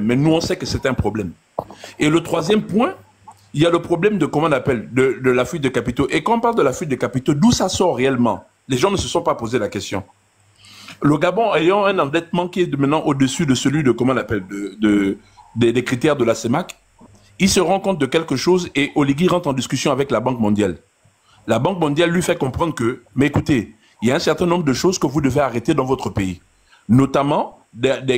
mais nous, on sait que c'est un problème. Et le troisième point, il y a le problème de, comment on appelle, de la fuite de capitaux. Et quand on parle de la fuite de capitaux, d'où ça sort réellement? Les gens ne se sont pas posé la question. Le Gabon ayant un endettement qui est maintenant au-dessus de celui de, comment on appelle, des critères de la CEMAC, il se rend compte de quelque chose et Oligui rentre en discussion avec la Banque mondiale. La Banque mondiale lui fait comprendre que, mais écoutez, il y a un certain nombre de choses que vous devez arrêter dans votre pays. Notamment,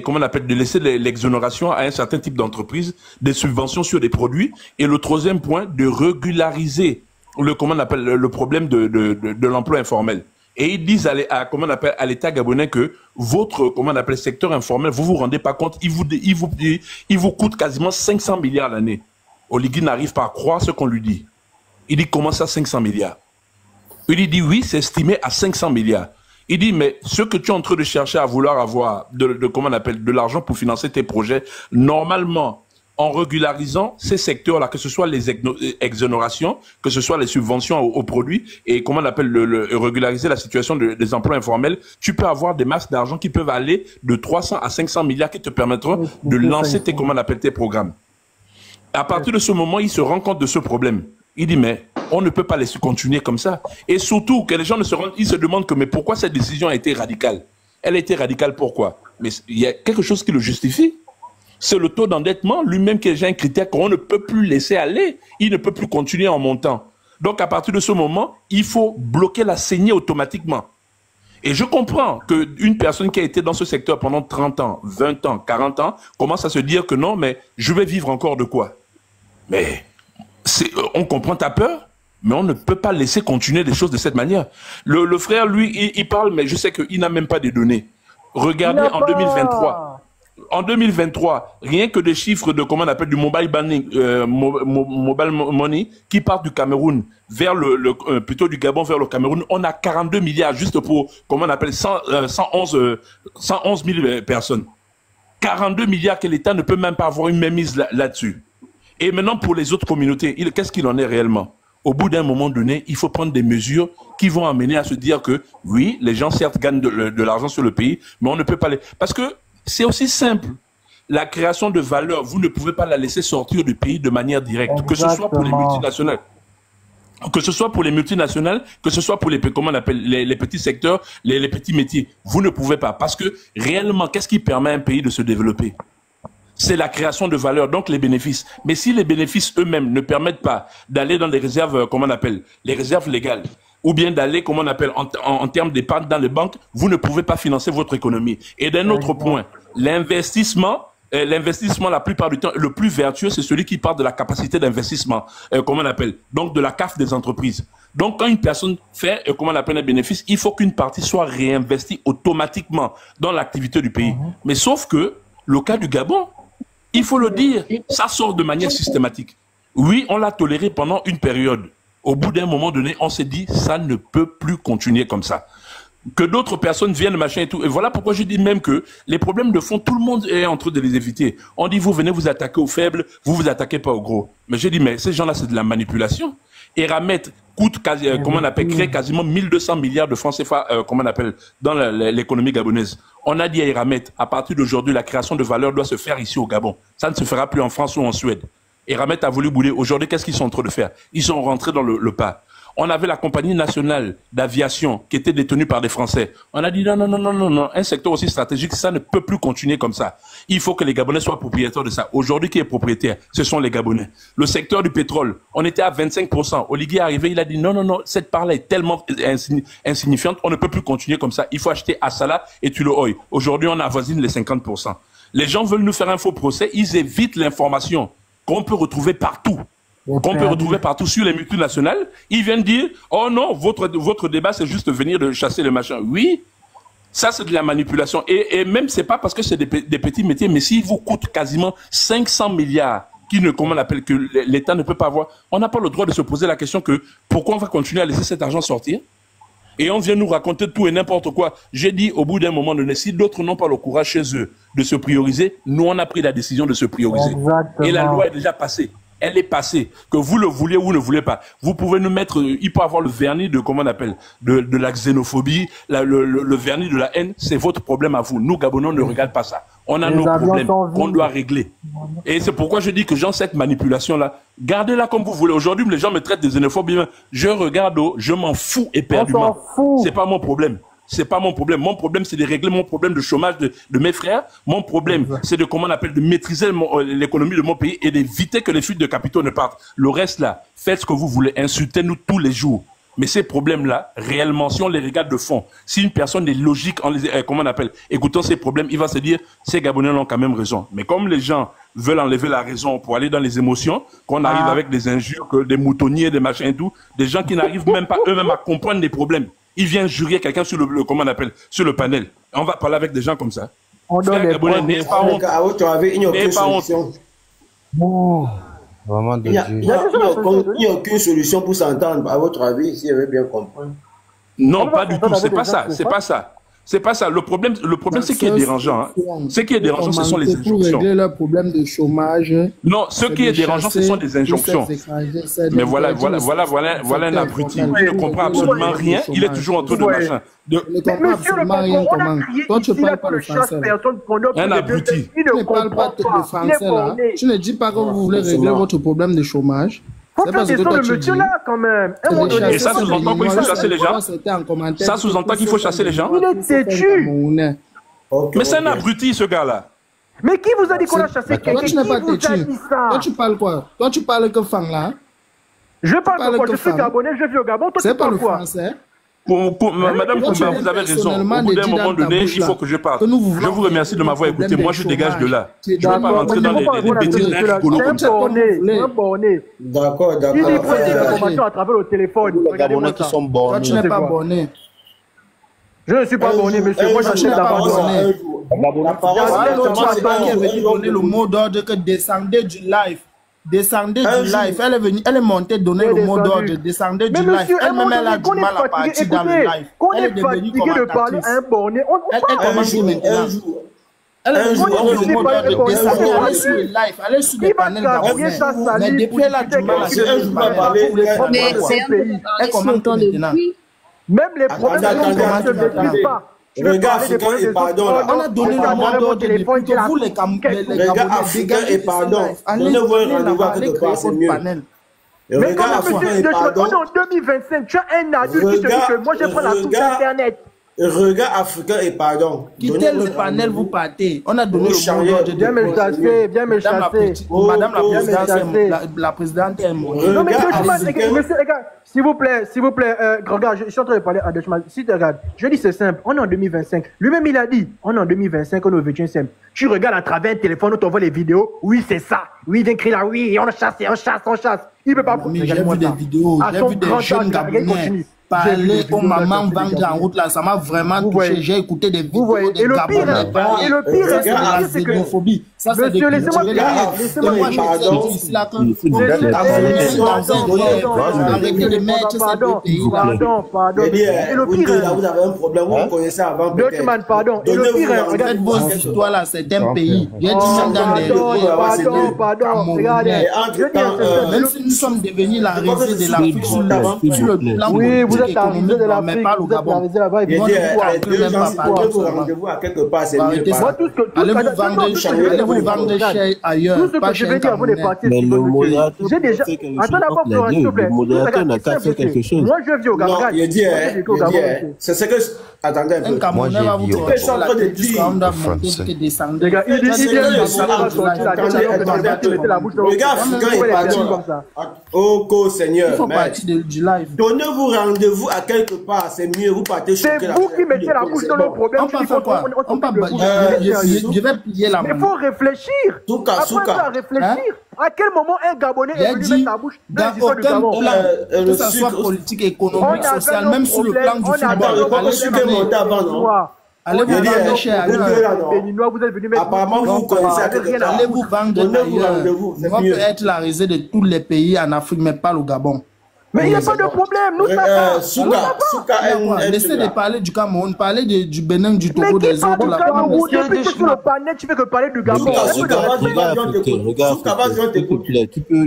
comment on appelle, de laisser l'exonération à un certain type d'entreprise, des subventions sur des produits. Et le troisième point, de régulariser comment on appelle, le problème de l'emploi informel. Et ils disent comment on appelle, à l'État gabonais que votre, comment on appelle, secteur informel, vous vous rendez pas compte, il vous coûte quasiment 500 milliards l'année. Oligui n'arrive pas à croire ce qu'on lui dit. Il dit, comment ça, 500 milliards? Il dit, oui, c'est estimé à 500 milliards. Il dit, mais ce que tu es en train de chercher à vouloir avoir, comment on appelle, de l'argent pour financer tes projets, normalement, en régularisant ces secteurs-là, que ce soit les exonérations, que ce soit les subventions aux produits, et comment on appelle, régulariser la situation des emplois informels, tu peux avoir des masses d'argent qui peuvent aller de 300 à 500 milliards qui te permettront de lancer tes, comment on appelle, tes programmes. À partir de ce moment, il se rend compte de ce problème. Il dit, mais on ne peut pas laisser continuer comme ça. Et surtout, que les gens ils se demandent que, mais pourquoi cette décision a été radicale? Elle a été radicale pourquoi? Mais il y a quelque chose qui le justifie. C'est le taux d'endettement lui-même qui est déjà un critère qu'on ne peut plus laisser aller. Il ne peut plus continuer en montant. Donc, à partir de ce moment, il faut bloquer la saignée automatiquement. Et je comprends qu'une personne qui a été dans ce secteur pendant 30 ans, 20 ans, 40 ans, commence à se dire que non, mais je vais vivre encore de quoi? Mais on comprend ta peur, mais on ne peut pas laisser continuer les choses de cette manière. Le frère, lui, il parle, mais je sais qu'il n'a même pas de données. Regardez en 2023. En 2023, rien que des chiffres de, comment on appelle, du mobile money qui partent du Cameroun vers plutôt du Gabon vers le Cameroun, on a 42 milliards juste pour, comment on appelle, 111 000 personnes. 42 milliards que l'État ne peut même pas avoir une mainmise là-dessus. Et maintenant, pour les autres communautés, qu'est-ce qu'il en est réellement? Au bout d'un moment donné, il faut prendre des mesures qui vont amener à se dire que, oui, les gens certes gagnent de l'argent sur le pays, mais on ne peut pas les... Parce que c'est aussi simple. La création de valeur, vous ne pouvez pas la laisser sortir du pays de manière directe, que ce soit pour les multinationales. Que ce soit pour les multinationales, que ce soit pour les, comment on appelle, les petits secteurs, les petits métiers. Vous ne pouvez pas. Parce que réellement, qu'est-ce qui permet à un pays de se développer? C'est la création de valeur, donc les bénéfices. Mais si les bénéfices eux-mêmes ne permettent pas d'aller dans des réserves, comment on appelle, les réserves légales, ou bien d'aller, comment on appelle, en termes d'épargne dans les banques, vous ne pouvez pas financer votre économie. Et d'un autre point, l'investissement, la plupart du temps, le plus vertueux, c'est celui qui part de la capacité d'investissement, comment on appelle, donc de la CAF des entreprises. Donc, quand une personne fait, comment on appelle, un bénéfice, il faut qu'une partie soit réinvestie automatiquement dans l'activité du pays. Mais sauf que, le cas du Gabon, il faut le dire, ça sort de manière systématique. Oui, on l'a toléré pendant une période. Au bout d'un moment donné, on s'est dit, ça ne peut plus continuer comme ça. Que d'autres personnes viennent, machin et tout. Et voilà pourquoi je dis même que les problèmes de fond, tout le monde est en train de les éviter. On dit, vous venez vous attaquer aux faibles, vous vous attaquez pas aux gros. Mais j'ai dit, mais ces gens-là, c'est de la manipulation. Eramet coûte, comment on appelle, crée quasiment 1200 milliards de francs CFA, comment on appelle, dans l'économie gabonaise. On a dit à Eramet, à partir d'aujourd'hui, la création de valeur doit se faire ici au Gabon. Ça ne se fera plus en France ou en Suède. Eramet a voulu bouler. Aujourd'hui, qu'est-ce qu'ils sont en train de faire? Ils sont rentrés dans le pas. On avait la compagnie nationale d'aviation qui était détenue par des Français. On a dit non, un secteur aussi stratégique, ça ne peut plus continuer comme ça. Il faut que les Gabonais soient propriétaires de ça. Aujourd'hui, qui est propriétaire? Ce sont les Gabonais. Le secteur du pétrole, on était à 25%. Oligui est arrivé, il a dit non, cette part-là est tellement insignifiante, on ne peut plus continuer comme ça. Il faut acheter Assala et Tulo-Oil. Aujourd'hui, on avoisine les 50%. Les gens veulent nous faire un faux procès, ils évitent l'information qu'on peut retrouver partout. Sur les multinationales, ils viennent dire, oh non, votre débat, c'est juste venir de chasser le machin. Oui, ça c'est de la manipulation. Et même, c'est pas parce que c'est des petits métiers, mais s'ils vous coûtent quasiment 500 milliards, comment on appelle, que l'État ne peut pas avoir, on n'a pas le droit de se poser la question que, pourquoi on va continuer à laisser cet argent sortir? Et on vient nous raconter tout et n'importe quoi. J'ai dit, au bout d'un moment donné, si d'autres n'ont pas le courage chez eux de se prioriser, nous on a pris la décision de se prioriser. Exactement. Et la loi est déjà passée. Elle est passée, que vous le vouliez ou ne voulez pas. Vous pouvez nous mettre, il peut avoir le vernis de, comment on appelle, de la xénophobie, le vernis de la haine, c'est votre problème à vous. Nous, Gabonais, on ne regarde pas ça. On a nos problèmes qu'on doit régler. Et c'est pourquoi je dis que genre cette manipulation-là, gardez-la comme vous voulez. Aujourd'hui, les gens me traitent de xénophobe. Je regarde, je m'en fous éperdument. C'est pas mon problème. C'est pas mon problème. Mon problème, c'est de régler mon problème de chômage de mes frères. Mon problème, c'est de, comment on appelle, de maîtriser l'économie de mon pays et d'éviter que les fuites de capitaux ne partent. Le reste, là, faites ce que vous voulez. Insultez-nous tous les jours. Mais ces problèmes-là, réellement, si on les regarde de fond, si une personne est logique, comment on appelle, écoutant ces problèmes, il va se dire, ces Gabonais ont quand même raison. Mais comme les gens veulent enlever la raison pour aller dans les émotions, qu'on arrive avec des injures, des moutonniers, des machins et tout, des gens qui n'arrivent même pas eux-mêmes à comprendre les problèmes. Il vient jurer quelqu'un sur comment on appelle, sur le panel. On va parler avec des gens comme ça. On donne les Gabonais, n'ayez pas honte. N'ayez pas honte. Vraiment il n'y a aucune solution pour s'entendre, à votre avis, si vous avez bien compris. Non, pas du tout. C'est pas ça. C'est pas ça. C'est pas ça. Le problème, c'est qui est dérangeant. Hein. Ce qui est dérangeant, ce sont les injonctions. Pour régler le problème de chômage. Non, ce qui est dérangeant, ce sont des injonctions. Mais voilà un abruti. Il ne comprend absolument rien. Il est toujours en train de machin. Mais monsieur le patron, toi, tu parles pas le français. Un abruti. Tu ne parles pas le français là. Tu ne dis pas que vous voulez régler votre problème de chômage. Faut faire descendre le monsieur là quand même. Et ça sous-entend qu'il faut chasser les gens. Ça sous-entend qu'il faut chasser les gens. Il est têtu. Mais c'est un abruti ce gars-là. Mais qui vous a dit qu'on a chassé quelqu'un? Qui vous a dit ça? Toi tu parles quoi? Toi tu parles que fang là? Je parle de quoi? Je suis Gabonais, je vis au Gabon. Toi tu parles quoi? Madame Koumba, vous avez raison. Au bout d'un moment donné, il faut que je parte. Je vous remercie de m'avoir écouté. Moi, je dégage de là. Je ne vais pas rentrer dans les bêtises d'un rigolo comme ça. D'accord. Il dit prendre des informations à travers le téléphone. Regardez-moi qui sont bornés. Toi, tu n'es pas borné. Je ne suis pas borné, monsieur. Moi, je suis pas borné. La parole, c'est pas qui est venu donner le mot d'ordre que descendez du live. Descendez du live. Elle est venue, elle est montée donner le mot d'ordre. Descendez du live. Elle-même, elle a du mal à partir dans le live. Elle est devenue commentatrice. Elle commence maintenant. Elle est venue donner le mot d'ordre. Descendez, allez sur le live. Allez sur le panel gabonais. Mais depuis, elle a du mal à parler. Elle commente maintenant. Même les problèmes ne se maîtrisent pas. Regarde africain et pardon là. On a donné le mot d'ordre depuis que vous les Gabonais, africain et pardon. Donnez-vous un rendez-vous à quelque part, c'est mieux. Mais quand on est en 2025, tu as un adulte qui te dit que moi je prends la source internet. Regard africain et pardon. Quittez le panel, vous partez. On a donné le mot d'ordre. Bien me chasser, bien me chasser. Madame la présidente est morte. Non mais monsieur, regarde, s'il vous plaît, regarde, je suis en train de parler à Dutchman. Si tu regardes, je dis c'est simple, on est en 2025. Lui-même il a dit, on est en 2025, on est au 21e. Tu regardes à travers un téléphone, on t'envoie les vidéos. Oui, c'est ça. Oui, il vient crier là, oui, on chasse. Il ne peut pas. J'ai vu des vidéos, j'ai vu des jeunes Gabonais parler aux mamans vendre en route là, ça m'a vraiment touché. J'ai écouté des vidéos des Gabonais parler. Et le pire, c'est que ça c'est des laissez-moi moi je dis ici là que arrêtez de mettre ces deux pays. Pardon. Et le pire, vous avez un problème, vous me connaissez avant. Pardon. Et le pire, faites vos histoires là, c'est un pays. J'ai dit même dans des pardon. Regardez. Même si nous sommes devenus la risée de l'Afrique sur le plan vous êtes arrivé de l'Afrique, vous êtes arrivé là-bas, et vous rendez-vous à quelque part, c'est mieux. Allez vous vendre cher ailleurs. Tout ce que je vais dire avant de partir, mais le modérateur j'ai déjà. Attends d'abord, s'il vous plaît. Le modérateur n'a qu'à faire quelque chose. Moi, je vis au Gabon. C'est ce que. Attendez un peu. Moi, j'ai dit. Ils sont en train de dire. Les gars, il regarde, africain et pardon. Oh, Seigneur. Il faut partir du live. Donnez-vous rendez-vous à quelque part, c'est mieux. Vous partez choquer la. C'est vous qui mettez la bouche dans le problème. On peut faire quoi? Je vais plier la main. Mais il faut réfléchir. Après, réfléchir. À quel moment un Gabonais est venu mettre sa bouche dans aucun plan, que ce soit politique, économique, social, même sur le plan du football, allez vous vendre cher ailleurs. Apparemment, vous connaissez à quelque part. Allez vous vendre ailleurs. On peut être la risée de tous les pays en Afrique, mais pas le Gabon. Mais il n'y a pas de problème, nous savons. Laissez de parler du Cameroun, parler du Bénin, du Togo, des autres là. Depuis que sur le panel, tu fais que parler du Gabon.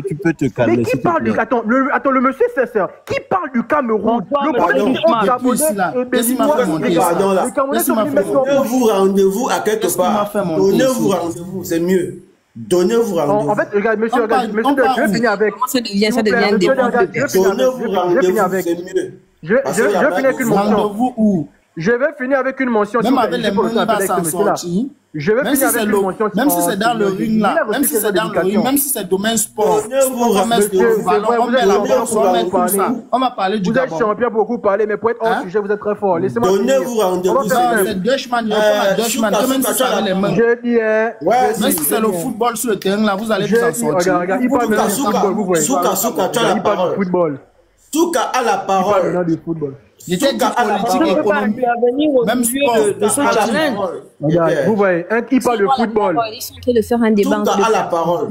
Tu peux te calmer. Mais qui parle du Attends, le monsieur c'est ça. Qui parle du Cameroun? Le problème du Gabonais et béninois. Donnez-vous rendez-vous à quelque part. Donnez-vous rendez-vous, c'est mieux. Donnez-vous rendez-vous. En fait, regarde, monsieur, je vais finir avec. Ça devient des Donnez-vous rendez-vous, c'est mieux. Je vais finir avec une mention. Rendez-vous où? Je vais finir avec une mention. Même avec les moyens, il va s'en sortir. Je vais finir avec une mention. Même si c'est dans le ring là, même si c'est dans le ring, même si c'est domaine sport, on met la boxe, on met tout ça. On va parler du Gabon. Vous êtes champion pour beaucoup parler, mais pour être hors sujet, vous êtes très fort. Laissez-moi finir. Donnez-vous rendez-vous. C'est Dutchman, il faut Dutchman, même si c'est avec les mains. Je dis, même si c'est le football sur le terrain là, vous allez vous en sortir. Regarde, il parle maintenant du football, vous voyez. Souka, tu as la Il parle parole. du football. Souka a la Il parle parole. maintenant du football. J'étais dit politique, économique, même sport. de ce challenge. Regarde, vous voyez, il parle de football. Ils sont en train de faire un débat Souka entre a la parole.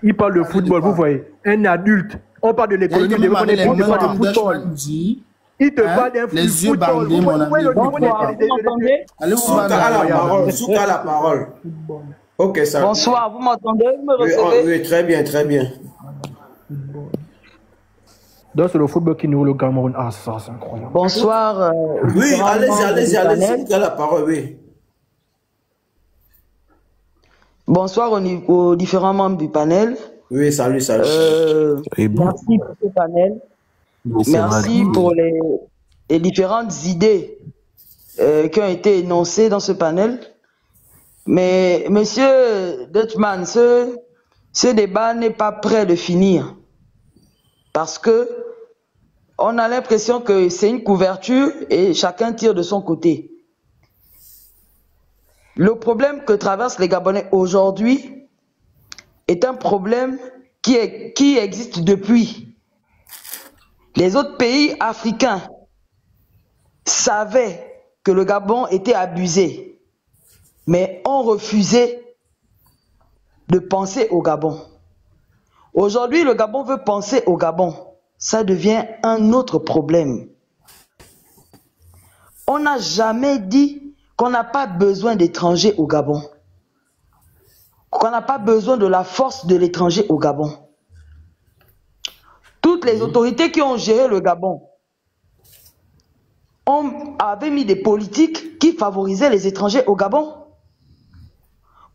Il parle de football, vous voyez. Un adulte. On parle de l'économie, on parle de football. Il te parle d'un les yeux bandés, mon ami. Allez, Souka a la parole. Souka a la parole. Ok, ça. Bonsoir, vous m'entendez? Vous me recevez? Oui, très bien, très bien. Donc c'est le football qui nourrit le Cameroun. Ah, ça, c'est incroyable. Bonsoir. Oui, allez-y, Souka a la parole, oui. Bonsoir aux différents membres du panel. Oui, salut. Merci pour ce panel. Merci pour les différentes idées qui ont été énoncées dans ce panel. Mais, monsieur Dutchman, ce débat n'est pas prêt de finir. Parce que on a l'impression que c'est une couverture et chacun tire de son côté. Le problème que traversent les Gabonais aujourd'hui est un problème qui existe depuis. Les autres pays africains savaient que le Gabon était abusé, mais ont refusé de penser au Gabon. Aujourd'hui, le Gabon veut penser au Gabon. Ça devient un autre problème. On n'a jamais dit qu'on n'a pas besoin d'étrangers au Gabon. Qu'on n'a pas besoin de la force de l'étranger au Gabon. Toutes les autorités qui ont géré le Gabon avaient mis des politiques qui favorisaient les étrangers au Gabon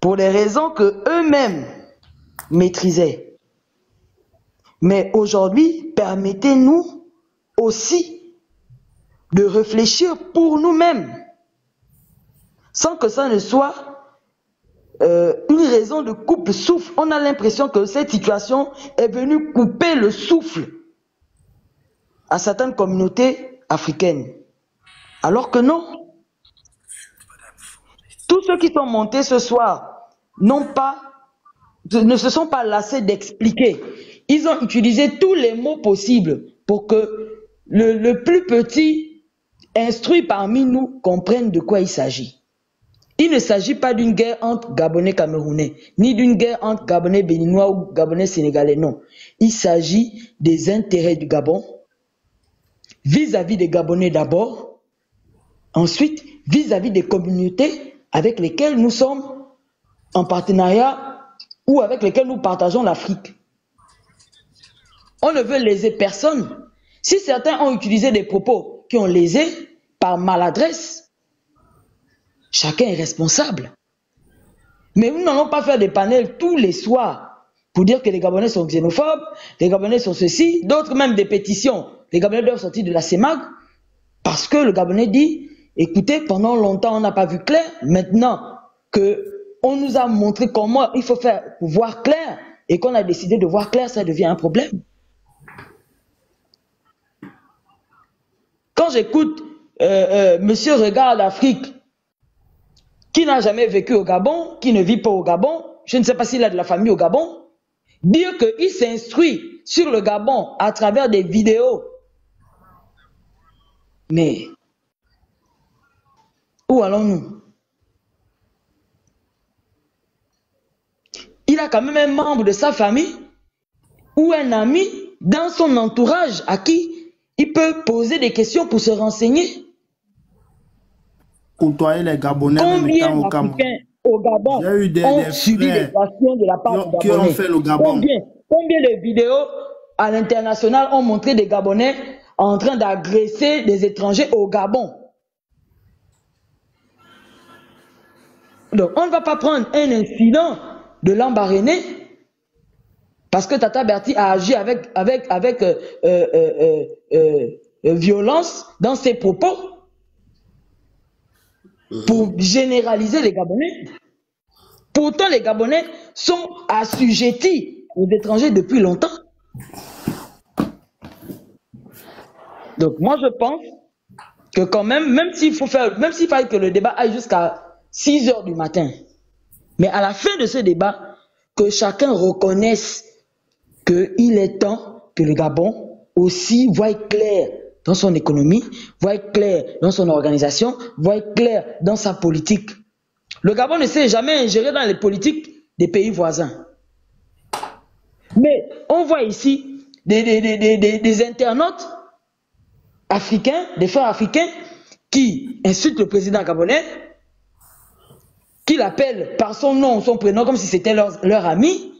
pour des raisons que eux-mêmes maîtrisaient. Mais aujourd'hui, permettez-nous aussi de réfléchir pour nous-mêmes, sans que ça ne soit une raison de coupe-souffle. On a l'impression que cette situation est venue couper le souffle à certaines communautés africaines. Alors que non. Tous ceux qui sont montés ce soir ne se sont pas lassés d'expliquer. Ils ont utilisé tous les mots possibles pour que le plus petit instruit parmi nous comprenne de quoi il s'agit. Il ne s'agit pas d'une guerre entre Gabonais Camerounais, ni d'une guerre entre Gabonais Béninois ou Gabonais Sénégalais, non. Il s'agit des intérêts du Gabon, vis-à-vis des Gabonais d'abord, ensuite vis-à-vis des communautés avec lesquelles nous sommes en partenariat ou avec lesquelles nous partageons l'Afrique. On ne veut léser personne. Si certains ont utilisé des propos qui ont lésé par maladresse, chacun est responsable. Mais nous n'allons pas faire des panels tous les soirs pour dire que les Gabonais sont xénophobes, les Gabonais sont ceci, d'autres même des pétitions. Les Gabonais doivent sortir de la CEMAG parce que le Gabonais dit, écoutez, pendant longtemps on n'a pas vu clair, maintenant qu'on nous a montré comment il faut faire pour voir clair et qu'on a décidé de voir clair, ça devient un problème. Quand j'écoute Monsieur Regarde Afrique, qui n'a jamais vécu au Gabon, qui ne vit pas au Gabon, je ne sais pas s'il a de la famille au Gabon, dire qu'il s'instruit sur le Gabon à travers des vidéos. Mais où allons-nous? Il a quand même un membre de sa famille ou un ami dans son entourage à qui il peut poser des questions pour se renseigner. Côtoyer les Gabonais combien d'Africains au Gabon ont subi des passions de la part des Gabonais? Combien de vidéos à l'international ont montré des Gabonais en train d'agresser des étrangers au Gabon? Donc on ne va pas prendre un incident de l'embarrainer parce que Tata Bertie a agi avec violence dans ses propos pour généraliser les Gabonais. Pourtant, les Gabonais sont assujettis aux étrangers depuis longtemps. Donc, moi, je pense que quand même s'il fallait que le débat aille jusqu'à 6 h du matin, mais à la fin de ce débat, que chacun reconnaisse qu'il est temps que le Gabon aussi voie clair dans son économie, voie clair dans son organisation, voie clair dans sa politique. Le Gabon ne s'est jamais ingéré dans les politiques des pays voisins. Mais on voit ici des internautes africains, des frères africains, qui insultent le président gabonais, qui l'appellent par son nom, son prénom, comme si c'était leur ami,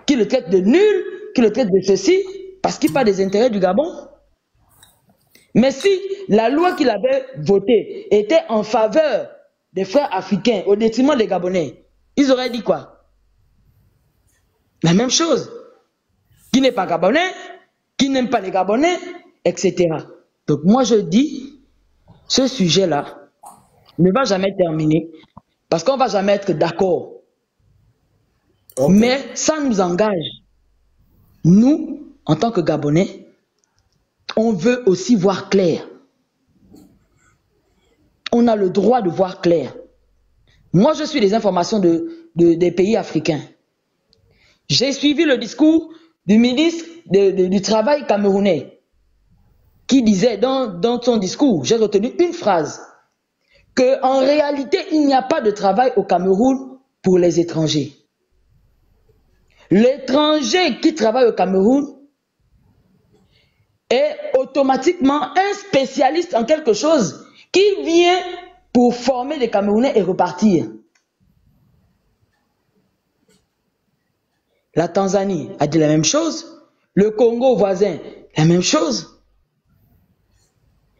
qui le traitent de nul, qui le traitent de ceci, parce qu'il parle des intérêts du Gabon. Mais si la loi qu'il avait votée était en faveur des frères africains, au détriment des Gabonais, ils auraient dit quoi? La même chose. Qui n'est pas Gabonais, qui n'aime pas les Gabonais, etc. Donc moi je dis, ce sujet-là ne va jamais terminer, parce qu'on ne va jamais être d'accord. Okay. Mais ça nous engage. Nous, en tant que Gabonais, on veut aussi voir clair. On a le droit de voir clair. Moi, je suis les informations des pays africains. J'ai suivi le discours du ministre du Travail camerounais qui disait dans son discours, j'ai retenu une phrase, qu'en réalité, il n'y a pas de travail au Cameroun pour les étrangers. L'étranger qui travaille au Cameroun est automatiquement un spécialiste en quelque chose qui vient pour former les Camerounais et repartir. La Tanzanie a dit la même chose, le Congo voisin, la même chose.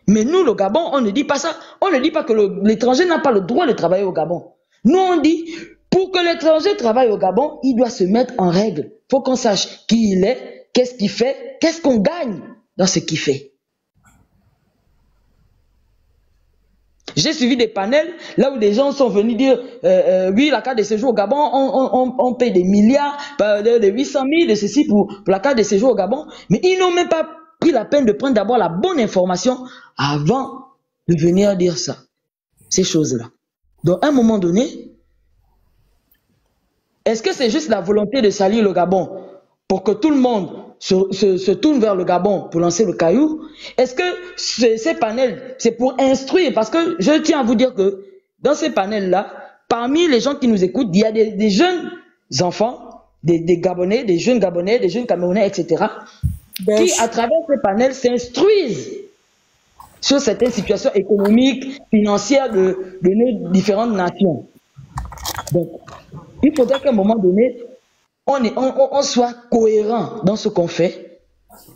Mais nous, le Gabon, on ne dit pas ça. On ne dit pas que l'étranger n'a pas le droit de travailler au Gabon. Nous, on dit, pour que l'étranger travaille au Gabon, il doit se mettre en règle. Il faut qu'on sache qui il est, qu'est-ce qu'il fait, qu'est-ce qu'on gagne dans ce qu'il fait. J'ai suivi des panels là où des gens sont venus dire oui, la carte de séjour au Gabon, on paye des milliards, de 800 000 de ceci pour la carte de séjour au Gabon, mais ils n'ont même pas pris la peine de prendre d'abord la bonne information avant de venir dire ça, ces choses-là. Donc à un moment donné, est-ce que c'est juste la volonté de salir le Gabon pour que tout le monde se tourne vers le Gabon pour lancer le caillou? Est-ce que ces panels, c'est pour instruire? Parce que je tiens à vous dire que dans ces panels-là, parmi les gens qui nous écoutent, il y a des jeunes enfants, des Gabonais, des jeunes Camerounais, etc., qui, à travers ces panels, s'instruisent sur certaines situations économiques, financières de nos différentes nations. Donc, il faudrait qu'à un moment donné, on soit cohérent dans ce qu'on fait.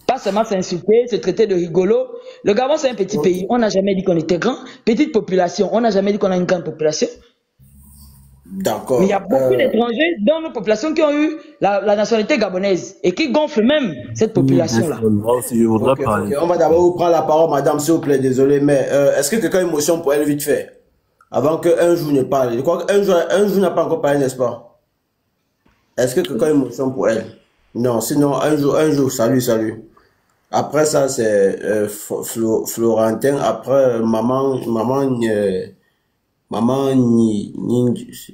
Pas seulement s'insulter, se traiter de rigolo. Le Gabon, c'est un petit pays. On n'a jamais dit qu'on était grand. Petite population. On n'a jamais dit qu'on a une grande population. D'accord. Mais il y a beaucoup d'étrangers dans nos populations qui ont eu la nationalité gabonaise et qui gonflent même cette population-là. Je voudrais parler. On va d'abord vous prendre la parole, madame, s'il vous plaît. Désolé, mais est-ce que quelqu'un a une motion pour elle vite fait? Avant qu'un jour ne parle. Je crois qu'un jour n'a pas encore parlé, n'est-ce pas? Est-ce que quelqu'un a une motion pour elle? Non, sinon, un jour, salut. Après ça, c'est Florentin. Après, maman, je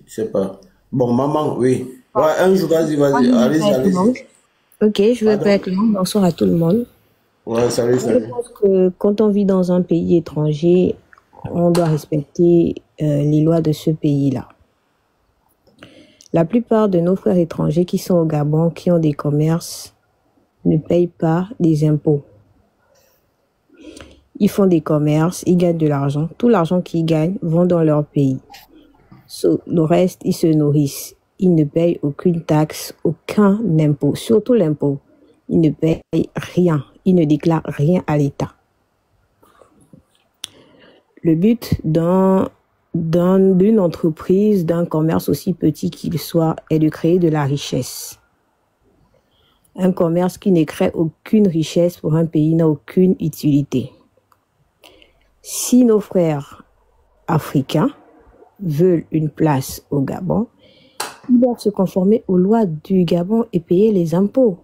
sais pas. Bon, maman, oui. Ouais, un jour, vas-y, allez-y. Ok, je vais pas être long. Bonsoir à tout le monde. Ouais, salut. Je pense que quand on vit dans un pays étranger, on doit respecter les lois de ce pays-là. La plupart de nos frères étrangers qui sont au Gabon, qui ont des commerces, ne payent pas des impôts. Ils font des commerces, ils gagnent de l'argent. Tout l'argent qu'ils gagnent vont dans leur pays. Le reste, ils se nourrissent. Ils ne payent aucune taxe, aucun impôt, surtout l'impôt. Ils ne payent rien. Ils ne déclarent rien à l'État. Le but d'un d'une entreprise, d'un commerce aussi petit qu'il soit, est de créer de la richesse. Un commerce qui ne crée aucune richesse pour un pays n'a aucune utilité. Si nos frères africains veulent une place au Gabon, ils doivent se conformer aux lois du Gabon et payer les impôts.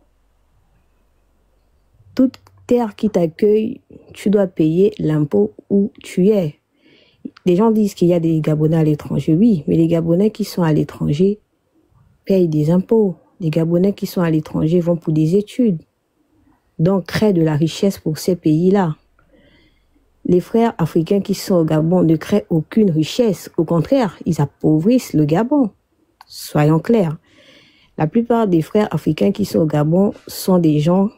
Toute terre qui t'accueille, tu dois payer l'impôt où tu es. Les gens disent qu'il y a des Gabonais à l'étranger. Oui, mais les Gabonais qui sont à l'étranger payent des impôts. Les Gabonais qui sont à l'étranger vont pour des études. Donc, créent de la richesse pour ces pays-là. Les frères africains qui sont au Gabon ne créent aucune richesse. Au contraire, ils appauvrissent le Gabon. Soyons clairs. La plupart des frères africains qui sont au Gabon sont des gens,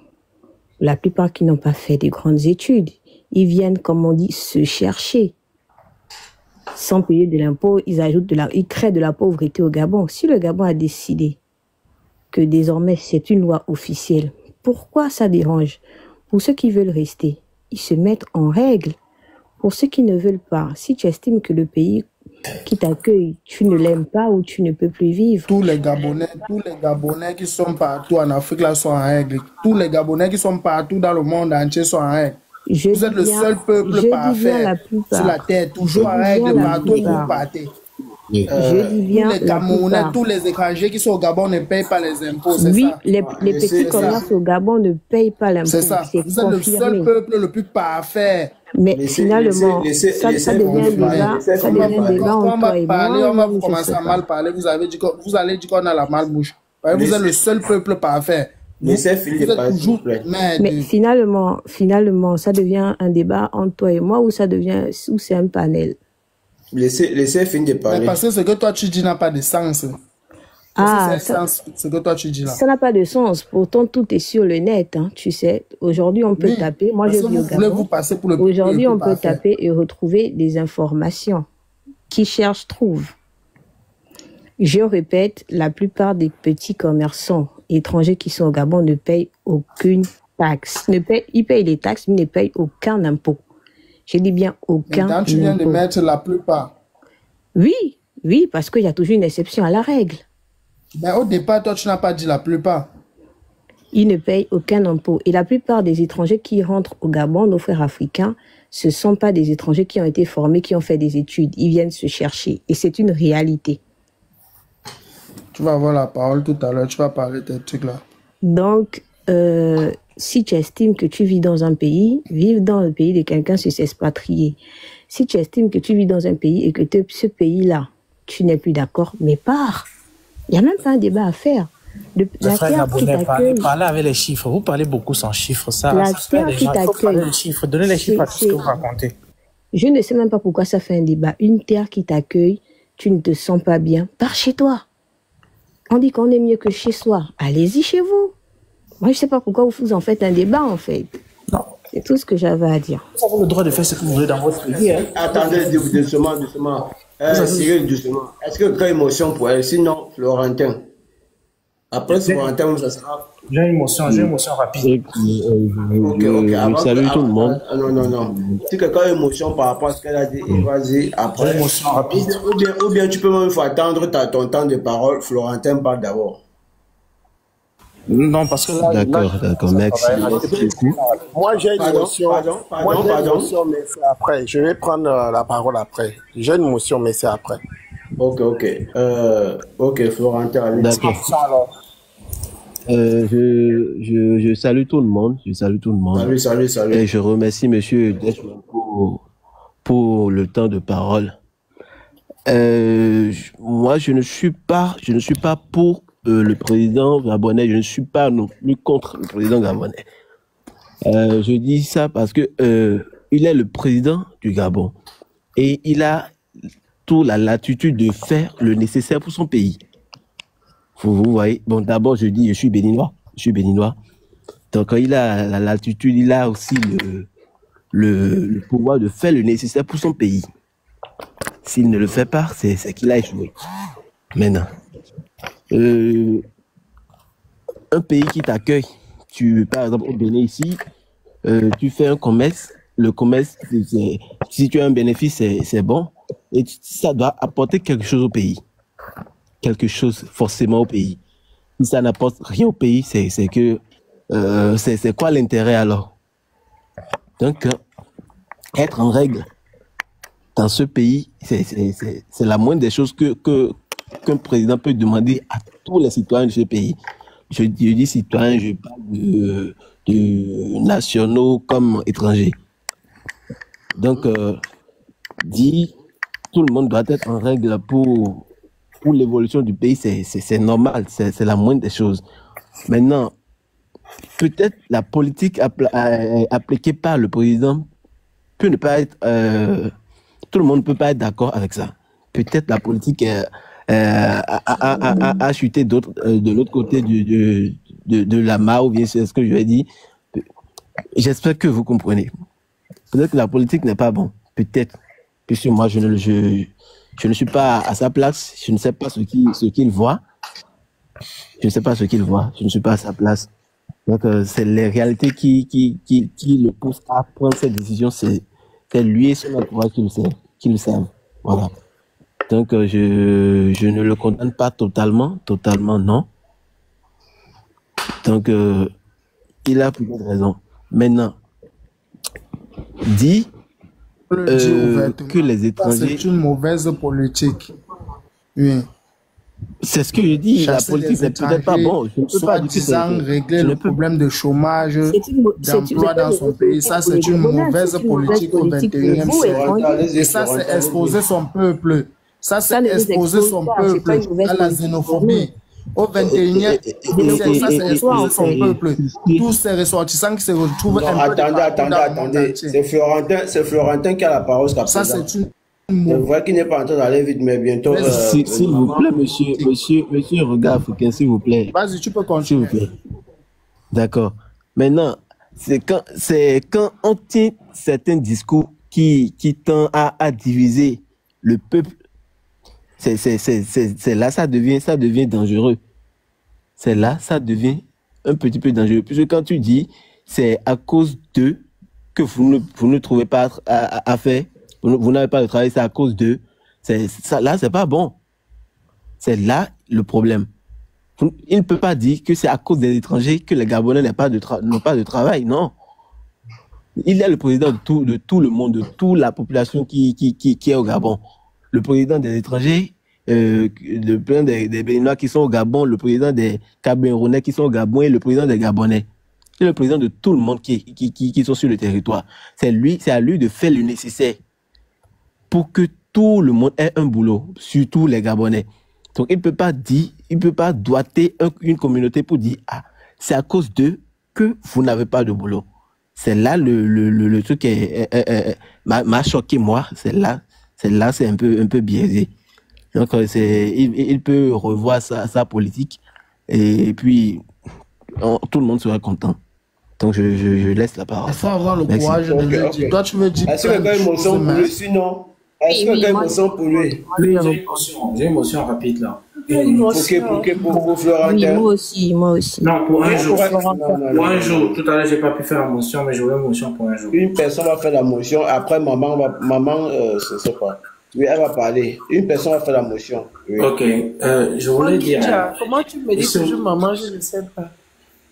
la plupart qui n'ont pas fait de grandes études. Ils viennent, comme on dit, se chercher. Sans payer de l'impôt, ils créent de la pauvreté au Gabon. Si le Gabon a décidé que désormais c'est une loi officielle, pourquoi ça dérange? Pour ceux qui veulent rester, ils se mettent en règle. Pour ceux qui ne veulent pas, si tu estimes que le pays qui t'accueille, tu ne l'aimes pas ou tu ne peux plus vivre. Tous les Gabonais qui sont partout en Afrique là sont en règle. Tous les Gabonais qui sont partout dans le monde entier sont en règle. Vous êtes le seul peuple parfait sur la terre, toujours en règle partout où vous partez. Je dis bien tous les Camerounais, tous les étrangers qui sont au Gabon ne payent pas les impôts, c'est oui, ça? Les petits commerces au Gabon ne payent pas l'impôt. C'est ça. Vous êtes le seul peuple le plus parfait. Mais finalement, ça devient un débat entre toi et moi. On va commencer à mal parler. Vous allez dire qu'on a la malbouche. Vous êtes le seul peuple parfait. Laissez finir par s'il vous plaît. Mais finalement, ça devient un débat entre toi et moi ou c'est un panel. Laissez finir de parler. Mais parce que ce que toi tu dis n'a pas de sens. Ce que toi tu dis là. Ça n'a pas de sens. Pourtant, tout est sur le net. Hein, tu sais, aujourd'hui, on peut taper. Moi, je vis au Gabon. Aujourd'hui, on peut taper et retrouver des informations. Qui cherche, trouve. Je répète, la plupart des petits commerçants étrangers qui sont au Gabon ne payent aucune taxe. Ils payent les taxes, mais ne payent aucun impôt. Je dis bien aucun impôt. Tu viens de mettre la plupart. Oui, parce qu'il y a toujours une exception à la règle. Mais au départ, toi, tu n'as pas dit la plupart. Ils ne payent aucun impôt. Et la plupart des étrangers qui rentrent au Gabon, nos frères africains, ce ne sont pas des étrangers qui ont été formés, qui ont fait des études. Ils viennent se chercher. Et c'est une réalité. Tu vas avoir la parole tout à l'heure. Tu vas parler de tes trucs là. Donc, si tu estimes que tu vis dans un pays, vivre dans le pays de quelqu'un, c'est s'expatrier. Si tu estimes que tu vis dans un pays et que ce pays-là, tu n'es plus d'accord, mais pars. Il n'y a même pas un débat à faire. La terre qui t'accueille... Parlez avec les chiffres. Vous parlez beaucoup sans chiffres. La terre qui t'accueille... Donnez les chiffres à tout ce que vous racontez. Je ne sais même pas pourquoi ça fait un débat. Une terre qui t'accueille, tu ne te sens pas bien, pars chez toi. On dit qu'on est mieux que chez soi. Allez-y chez vous. Moi, je ne sais pas pourquoi vous en faites un débat, en fait. Non. C'est tout ce que j'avais à dire. Vous avez le droit de faire ce que vous voulez dans votre pays. Hein? Attendez, doucement. Cyril, doucement. Est-ce que quand émotion pour elle, sinon, Florentin? Après, Florentin, ça sera... J'ai une émotion rapide. Je salue tout le monde. Non. Si quelqu'un a émotion par rapport à ce qu'elle a dit, vas-y, après. Émotion rapide. Ou bien tu peux même attendre ton temps de parole. Florentin parle d'abord. Non, parce que là... D'accord, merci. Moi, j'ai une émotion. Pardon. Mais c'est après. Je vais prendre la parole après. J'ai une émotion, mais c'est après. Ok, Florentin, allez. D'accord. Je salue tout le monde. Salut. Et je remercie monsieur Deshman pour le temps de parole. Moi, je ne suis pas pour le président gabonais. Je ne suis pas non plus contre le président gabonais. Je dis ça parce que il est le président du Gabon et il a toute la latitude de faire le nécessaire pour son pays. Vous voyez. Bon, d'abord, je dis, je suis béninois. Donc, quand il a la latitude, il a aussi le pouvoir de faire le nécessaire pour son pays. S'il ne le fait pas, c'est qu'il a échoué. Maintenant, un pays qui t'accueille, par exemple, au Bénin ici, tu fais un commerce, le commerce, si tu as un bénéfice, c'est bon. Et ça doit apporter quelque chose au pays. Quelque chose forcément au pays. Si ça n'apporte rien au pays, c'est quoi l'intérêt alors? Donc, être en règle dans ce pays, c'est la moindre des choses qu'un président peut demander à tous les citoyens de ce pays. Je dis citoyens, je parle de nationaux comme étrangers. Donc, tout le monde doit être en règle pour l'évolution du pays, c'est normal, c'est la moindre des choses. Maintenant, peut-être la politique appliquée par le président peut ne pas être... tout le monde ne peut pas être d'accord avec ça. Peut-être la politique a chuté de l'autre côté de la mare, ou bien c'est ce que je vais dire. J'espère que vous comprenez. Peut-être que la politique n'est pas bon. Peut-être. Puisque moi, je ne suis pas à sa place. Je ne sais pas ce qu'il voit. Je ne sais pas ce qu'il voit. Je ne suis pas à sa place. Donc, c'est les réalités qui le poussent à prendre cette décision. C'est lui et son entourage qui le savent. Voilà. Donc, je ne le condamne pas totalement. Totalement, non. Donc, il a peut-être raison. Maintenant, dit que les étrangers... C'est une mauvaise politique. Oui. C'est ce que je dis, la politique n'est peut-être pas bon. Je ne peux pas dire que c'est... régler le problème de chômage, d'emploi dans son pays. Ça, c'est une mauvaise politique au 21e siècle. Et ça, c'est exposer son peuple. Ça, c'est exposer son peuple à la xénophobie. Au 21e siècle, ça, c'est exposer son peuple. Tous ces ressortissants qui se retrouvent... Non, attendez. C'est Florentin qui a la parole. Ça, c'est une... Je vois qu'il n'est pas en train d'aller vite, mais bientôt... S'il vous plaît, monsieur, regard africain, s'il vous plaît. Vas-y, tu peux continuer. S'il vous plaît. D'accord. Maintenant, c'est quand on tient certains discours qui tendent à diviser le peuple, c'est là ça devient dangereux. C'est là ça devient un petit peu dangereux. Puisque quand tu dis c'est à cause d'eux que vous ne trouvez pas à faire, vous n'avez pas de travail, c'est à cause d'eux. Là, c'est pas bon. C'est là le problème. Il ne peut pas dire que c'est à cause des étrangers que les Gabonais n'ont pas de travail. Non. Il est le président de tout le monde, de toute la population qui est au Gabon. Le président des étrangers, le président des Béninois qui sont au Gabon, le président des Camerounais qui sont au Gabon et le président des Gabonais. C'est le président de tout le monde qui sont sur le territoire. C'est à lui de faire le nécessaire pour que tout le monde ait un boulot, surtout les Gabonais. Donc, il ne peut pas doiter une communauté pour dire, ah, c'est à cause d'eux que vous n'avez pas de boulot. C'est là le truc qui m'a choqué, moi. C'est là, c'est un peu biaisé. Donc, il peut revoir sa politique et puis tout le monde sera content. Donc, je laisse la parole. Il faut avoir le courage de le dire. Toi, tu veux dire... Est-ce que quelqu'un émotion pour lui, sinon? Est-ce que quelqu'un émotion pour lui? J'ai une émotion rapide, là. Pour Florentin. Oui, moi aussi. Non, pour un jour. Pour un jour. Tout à l'heure, j'ai pas pu faire la motion, mais j'aurai une motion pour un jour. Une personne va faire la motion, après maman, je sais pas. Oui, elle va parler. Une personne va faire la motion. Oui. Ok, je voulais dire... Comment tu me dis toujours maman, je ne sais pas.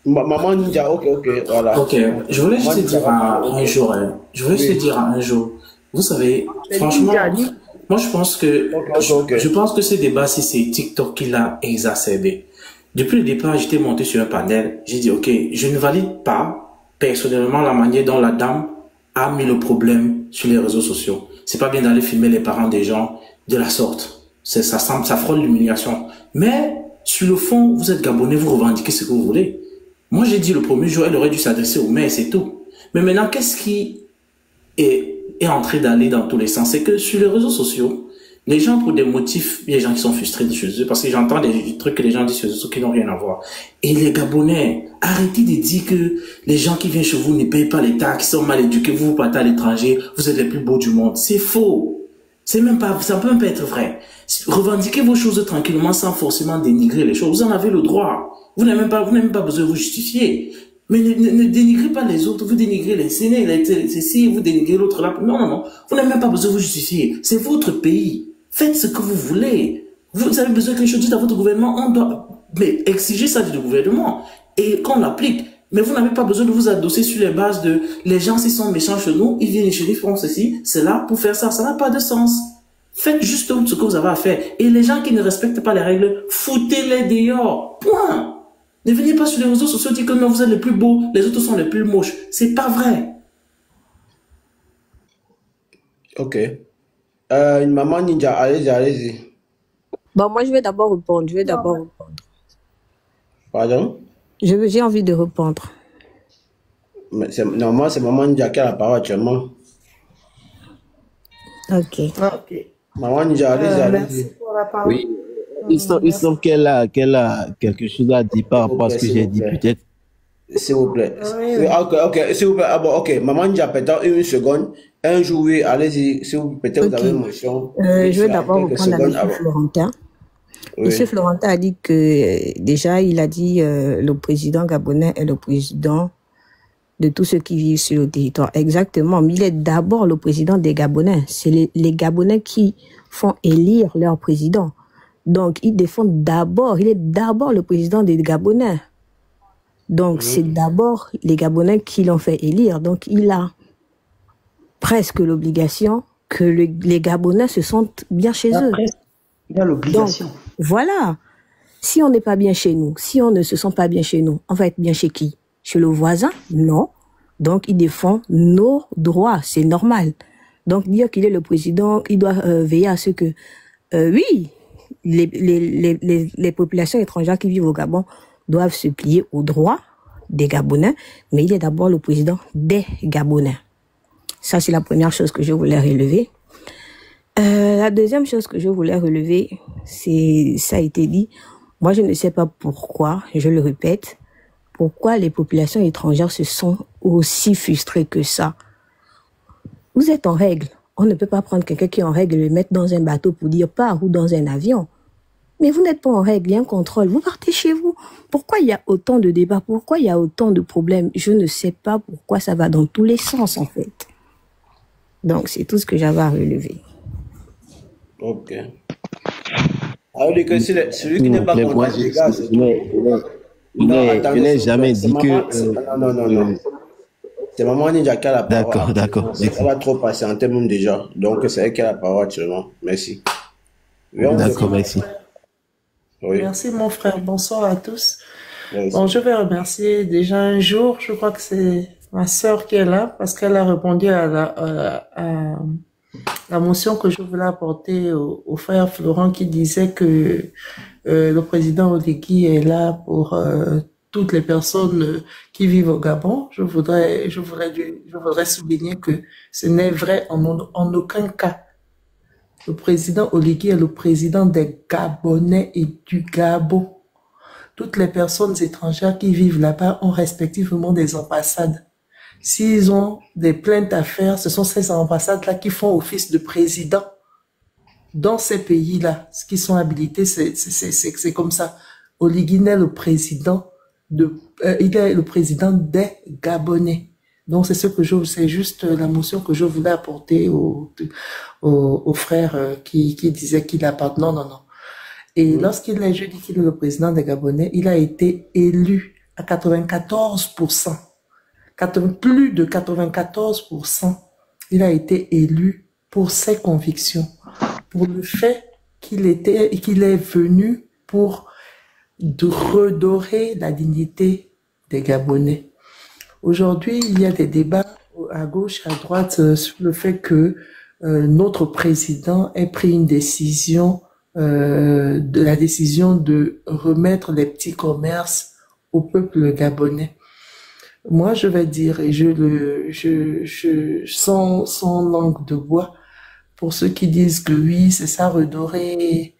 Maman Ninja, ok, voilà. Ok, je voulais juste te dire un jour, vous savez, franchement, moi je pense que, je pense que ce débat, c'est TikTok qui l'a exacerbé. Depuis le départ, j'étais monté sur un panel, j'ai dit, ok, je ne valide pas, personnellement, la manière dont la dame a mis le problème sur les réseaux sociaux. C'est pas bien d'aller filmer les parents des gens de la sorte. Ça frôle l'humiliation. Mais, sur le fond, vous êtes Gabonais, vous revendiquez ce que vous voulez. Moi, j'ai dit le premier jour, elle aurait dû s'adresser au maire, c'est tout. Mais maintenant, qu'est-ce qui est en train d'aller dans tous les sens? C'est que sur les réseaux sociaux, les gens, pour des motifs, il y a des gens qui sont frustrés de chez eux, parce que j'entends des trucs que les gens disent sur les réseaux qui n'ont rien à voir. Et les Gabonais, arrêtez de dire que les gens qui viennent chez vous ne payent pas les taxes, qui sont mal éduqués, vous partez à l'étranger, vous êtes les plus beaux du monde. C'est faux. Ça peut même pas être vrai. Revendiquez vos choses tranquillement sans forcément dénigrer les choses. Vous en avez le droit. Vous n'avez même pas besoin de vous justifier. Mais ne dénigrez pas les autres, vous dénigrez les Sénégalais, ceci, vous dénigrez l'autre là. Non, non, non. Vous n'avez même pas besoin de vous justifier. C'est votre pays. Faites ce que vous voulez. Vous avez besoin que les choses disent à votre gouvernement, on doit exiger ça du gouvernement et qu'on l'applique. Mais vous n'avez pas besoin de vous adosser sur les bases de les gens s'ils sont méchants chez nous, ils viennent chez nous, ils font ceci, c'est là pour faire ça. Ça n'a pas de sens. Faites juste ce que vous avez à faire. Et les gens qui ne respectent pas les règles, foutez-les dehors. Point. Ne venez pas sur les réseaux sociaux dire que non, vous êtes les plus beaux, les autres sont les plus moches. C'est pas vrai. Ok. Une maman ninja, allez-y, allez-y. Bon, moi, je vais d'abord répondre. Pardon? J'ai envie de répondre. Mais normalement, c'est maman ninja qui a la parole actuellement. Ok. Maman ninja, allez-y, allez-y. Merci pour la parole. Oui. Il semble qu'elle a quelque chose à dire par rapport à ce que j'ai dit, peut-être. S'il vous plaît. Oui. Ok, s'il vous plaît. Ah bon, ok. Maman ninja, peut-être une seconde. Un jour, oui, allez-y. Si vous peut-être vous avez une motion. Je vais d'abord reprendre à M. Florentin. Oui. Monsieur Florentin a dit que, déjà, il a dit le président gabonais est le président de tous ceux qui vivent sur le territoire. Exactement. Mais il est d'abord le président des Gabonais. C'est les Gabonais qui font élire leur président. Donc, il défend d'abord, il est d'abord le président des Gabonais. Donc, c'est d'abord les Gabonais qui l'ont fait élire. Donc, il a presque l'obligation que les Gabonais se sentent bien chez eux. Il a l'obligation. Donc, voilà. Si on n'est pas bien chez nous, si on ne se sent pas bien chez nous, on va être bien chez qui? Chez le voisin? Non. Donc, il défend nos droits. C'est normal. Donc, dire qu'il est le président, il doit veiller à ce que, oui, les populations étrangères qui vivent au Gabon doivent se plier aux droits des Gabonais, mais il est d'abord le président des Gabonais. Ça, c'est la première chose que je voulais relever. La deuxième chose que je voulais relever, ça a été dit, moi je ne sais pas pourquoi, je le répète, pourquoi les populations étrangères se sont aussi frustrées que ça. Vous êtes en règle. On ne peut pas prendre quelqu'un qui est en règle et le mettre dans un bateau pour dire pars ou dans un avion. Mais vous n'êtes pas en règle, il y a un contrôle. Vous partez chez vous. Pourquoi il y a autant de débats? Pourquoi il y a autant de problèmes? Je ne sais pas pourquoi ça va dans tous les sens, en fait. Donc, c'est tout ce que j'avais à relever. Ok. Alors, celui qui n'est pas content, les gars, c'est je n'ai jamais dit que... Non. C'est maman ninja qui a la parole. D'accord. Elle va trop patienter même déjà. Donc, c'est elle qui a la parole actuellement. Merci. D'accord, merci. Oui. Merci mon frère, bonsoir à tous. Merci. Bon, je vais remercier déjà un jour, je crois que c'est ma sœur qui est là, parce qu'elle a répondu à la motion que je voulais apporter au frère Florent qui disait que le président Oligui est là pour toutes les personnes qui vivent au Gabon. Je voudrais souligner que ce n'est vrai en aucun cas. Le président Oligui est le président des Gabonais et du Gabon. Toutes les personnes étrangères qui vivent là-bas ont respectivement des ambassades. S'ils ont des plaintes à faire, ce sont ces ambassades-là qui font office de président dans ces pays-là. Ce qui sont habilités, c'est comme ça. Oligui est le président il est le président des Gabonais. Donc, c'est juste la motion que je voulais apporter au frère qui disait qu'il appartenait. Non. Et lorsqu'il je dis qu'il est le président des Gabonais, il a été élu à 94%. Plus de 94%. Il a été élu pour ses convictions, pour le fait qu'il est venu pour redorer la dignité des Gabonais. Aujourd'hui, il y a des débats à gauche, à droite sur le fait que notre président ait pris une décision, la décision de remettre les petits commerces au peuple gabonais. Moi, je vais dire, et sans langue de bois, pour ceux qui disent que oui, c'est ça redorer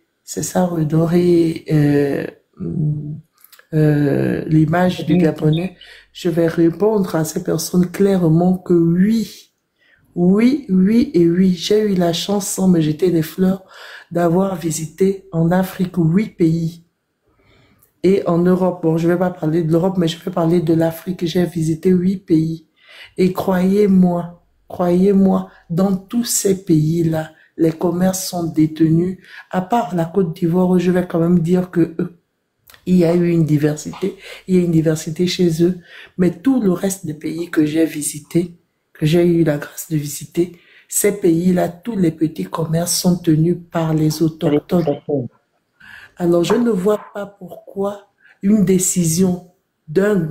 l'image du Gabonais, je vais répondre à ces personnes clairement que oui, j'ai eu la chance, sans me jeter des fleurs, d'avoir visité en Afrique 8 pays. Et en Europe, bon, je vais pas parler de l'Europe, mais je vais parler de l'Afrique. J'ai visité 8 pays. Et croyez-moi, dans tous ces pays-là, les commerces sont détenus. À part la Côte d'Ivoire, où je vais quand même dire que il y a eu une diversité. Il y a une diversité chez eux. Mais tout le reste des pays que j'ai visités, que j'ai eu la grâce de visiter, ces pays-là, tous les petits commerces sont tenus par les autochtones. Alors, je ne vois pas pourquoi une décision d'un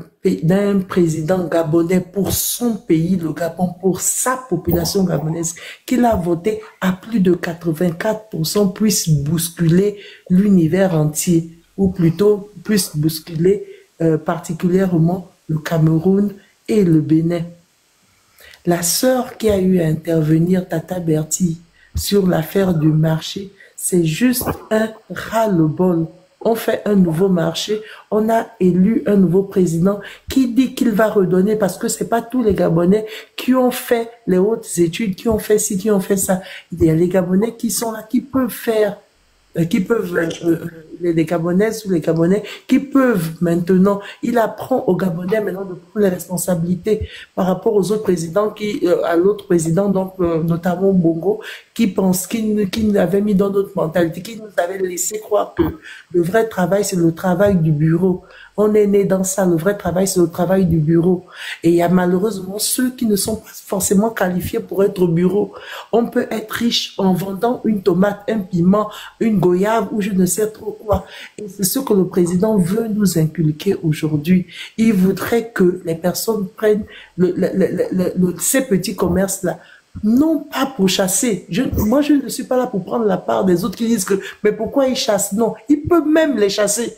président gabonais pour son pays, le Gabon, pour sa population gabonaise, qu'il a voté à plus de 84%, puisse bousculer l'univers entier, ou plutôt puisse bousculer particulièrement le Cameroun et le Bénin. La sœur qui a eu à intervenir, Tata Bertie, sur l'affaire du marché, c'est juste un ras-le-bol. On fait un nouveau marché, on a élu un nouveau président qui dit qu'il va redonner, parce que c'est pas tous les Gabonais qui ont fait les hautes études, qui ont fait ci, qui ont fait ça. Il y a les Gabonais qui sont là, qui peuvent faire, les Gabonaises ou les Gabonais qui peuvent maintenant, il apprend aux Gabonais maintenant de prendre les responsabilités par rapport aux autres présidents à l'autre président, donc notamment Bongo, qui l'avait mis dans notre mentalité, qui nous avait laissé croire que le vrai travail, c'est le travail du bureau. On est né dans ça, le vrai travail, c'est le travail du bureau. Et il y a malheureusement ceux qui ne sont pas forcément qualifiés pour être au bureau. On peut être riche en vendant une tomate, un piment, une goyave ou je ne sais trop quoi. Et c'est ce que le président veut nous inculquer aujourd'hui. Il voudrait que les personnes prennent ces petits commerces-là. Non pas pour chasser. Moi, je ne suis pas là pour prendre la part des autres qui disent que, mais pourquoi ils chassent? Non, il peut même les chasser.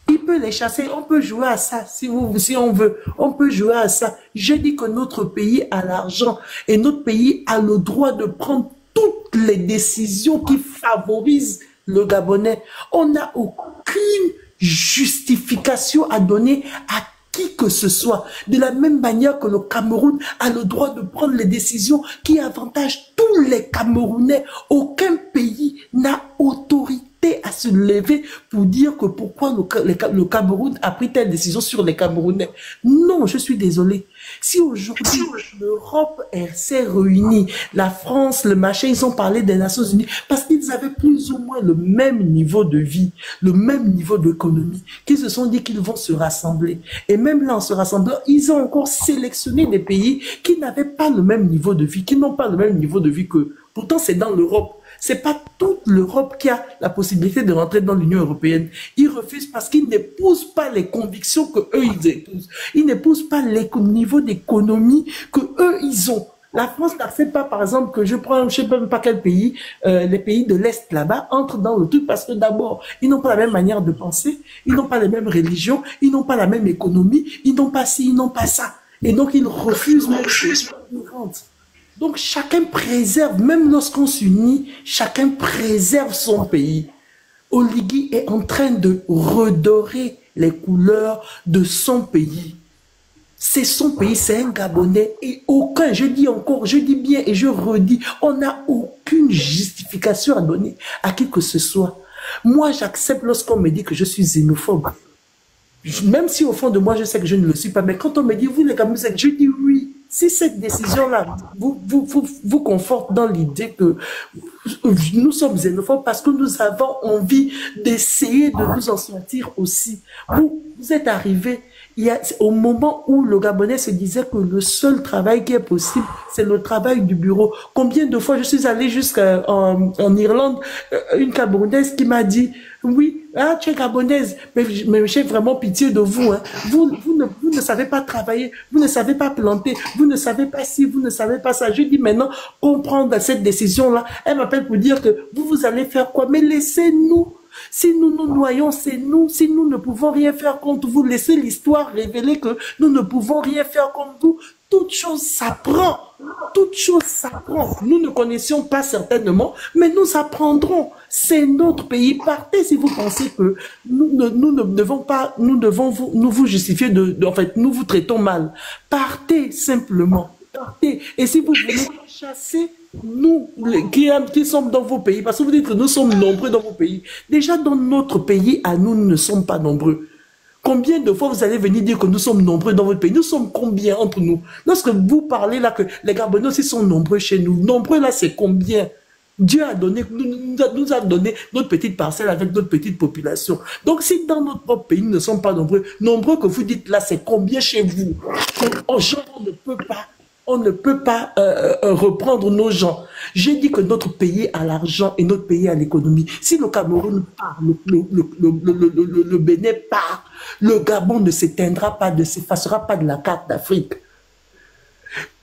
Il peut les chasser, on peut jouer à ça, si on veut, on peut jouer à ça. Je dis que notre pays a l'argent et notre pays a le droit de prendre toutes les décisions qui favorisent le Gabonais. On n'a aucune justification à donner à qui que ce soit. De la même manière que le Cameroun a le droit de prendre les décisions qui avantagent tous les Camerounais. Aucun pays n'a autorité à se lever pour dire que pourquoi le Cameroun a pris telle décision sur les Camerounais. Non, je suis désolé. Si aujourd'hui l'Europe s'est réunie, la France, le machin, ils ont parlé des Nations Unies parce qu'ils avaient plus ou moins le même niveau de vie, le même niveau d'économie, qu'ils se sont dit qu'ils vont se rassembler. Et même là, en se rassemblant, ils ont encore sélectionné des pays qui n'avaient pas le même niveau de vie, qui n'ont pas le même niveau de vie qu'eux. Pourtant, c'est dans l'Europe. C'est pas toute l'Europe qui a la possibilité de rentrer dans l'Union européenne. Ils refusent parce qu'ils n'épousent pas les convictions que eux ils épousent. Ils n'épousent pas le niveau d'économie que eux ils ont. La France n'accepte pas, par exemple, que je prends, je sais même pas quel pays, les pays de l'Est là-bas entrent dans le truc parce que d'abord, ils n'ont pas la même manière de penser, ils n'ont pas les mêmes religions, ils n'ont pas la même économie, ils n'ont pas ci, ils n'ont pas ça. Et donc ils refusent même qu'ils rentrent. Donc chacun préserve, même lorsqu'on s'unit, chacun préserve son pays. Oligui est en train de redorer les couleurs de son pays. C'est son pays, c'est un Gabonais et aucun, je dis encore, je dis bien et je redis, on n'a aucune justification à donner à qui que ce soit. Moi, j'accepte lorsqu'on me dit que je suis xénophobe. Même si au fond de moi, je sais que je ne le suis pas, mais quand on me dit, vous les Camerounais, je dis oui. Si cette décision-là vous conforte dans l'idée que nous sommes xénophobes parce que nous avons envie d'essayer de nous en sortir aussi. Vous êtes arrivés au moment où le Gabonais se disait que le seul travail qui est possible, c'est le travail du bureau. Combien de fois je suis allé jusqu'en Irlande, une Camerounaise qui m'a dit, oui, ah, tu es Gabonaise, mais j'ai vraiment pitié de vous. Hein. Vous ne savez pas travailler, vous ne savez pas planter, vous ne savez pas ci, vous ne savez pas ça. Je dis maintenant, comprendre cette décision-là. Elle m'appelle pour dire que vous allez faire quoi? Mais laissez-nous. Si nous nous noyons, c'est nous. Si nous ne pouvons rien faire contre vous, laissez l'histoire révéler que nous ne pouvons rien faire contre vous. Toute chose s'apprend. Toute chose s'apprend. Nous ne connaissions pas certainement, mais nous apprendrons. C'est notre pays. Partez si vous pensez que nous ne devons pas, nous vous justifier en fait, nous vous traitons mal. Partez simplement. Partez. Et si vous voulez chasser, nous, qui sommes dans vos pays, parce que vous dites que nous sommes nombreux dans vos pays. Déjà, dans notre pays, à nous, nous ne sommes pas nombreux. Combien de fois vous allez venir dire que nous sommes nombreux dans votre pays? Nous sommes combien entre nous? Lorsque vous parlez là que les Gabonais aussi sont nombreux chez nous, nombreux là, c'est combien? Dieu a donné, nous a donné notre petite parcelle avec notre petite population. Donc, si dans notre propre pays, nous ne sommes pas nombreux, nombreux que vous dites là, c'est combien chez vous? On ne peut pas reprendre nos gens. J'ai dit que notre pays a l'argent et notre pays a l'économie. Si le Cameroun part, le Bénin part, le Gabon ne s'éteindra pas, ne s'effacera pas de la carte d'Afrique.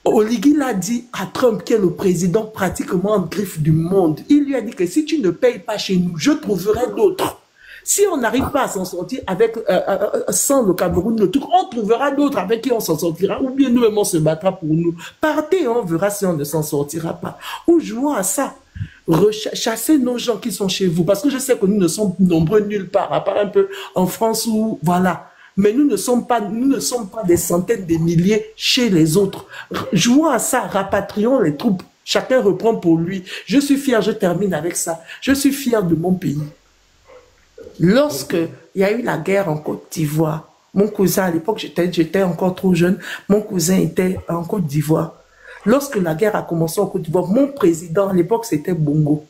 Oligui l'a dit à Trump, qui est le président pratiquement en griffe du monde. Il lui a dit que si tu ne payes pas chez nous, je trouverai d'autres. Si on n'arrive pas à s'en sortir avec, sans le Cameroun, le truc, on trouvera d'autres avec qui on s'en sortira, ou bien nous-mêmes on se battra pour nous. Partez et on verra si on ne s'en sortira pas. Ou jouons à ça. Chassez nos gens qui sont chez vous. Parce que je sais que nous ne sommes nombreux nulle part, à part un peu en France où, voilà. Mais nous ne sommes pas des centaines de milliers chez les autres. Jouons à ça, rapatrions les troupes. Chacun reprend pour lui. Je suis fier, je termine avec ça. Je suis fier de mon pays. Lorsque il y a eu la guerre en Côte d'Ivoire, mon cousin, à l'époque, j'étais encore trop jeune, mon cousin était en Côte d'Ivoire. Lorsque la guerre a commencé en Côte d'Ivoire, mon président, à l'époque, c'était Bongo.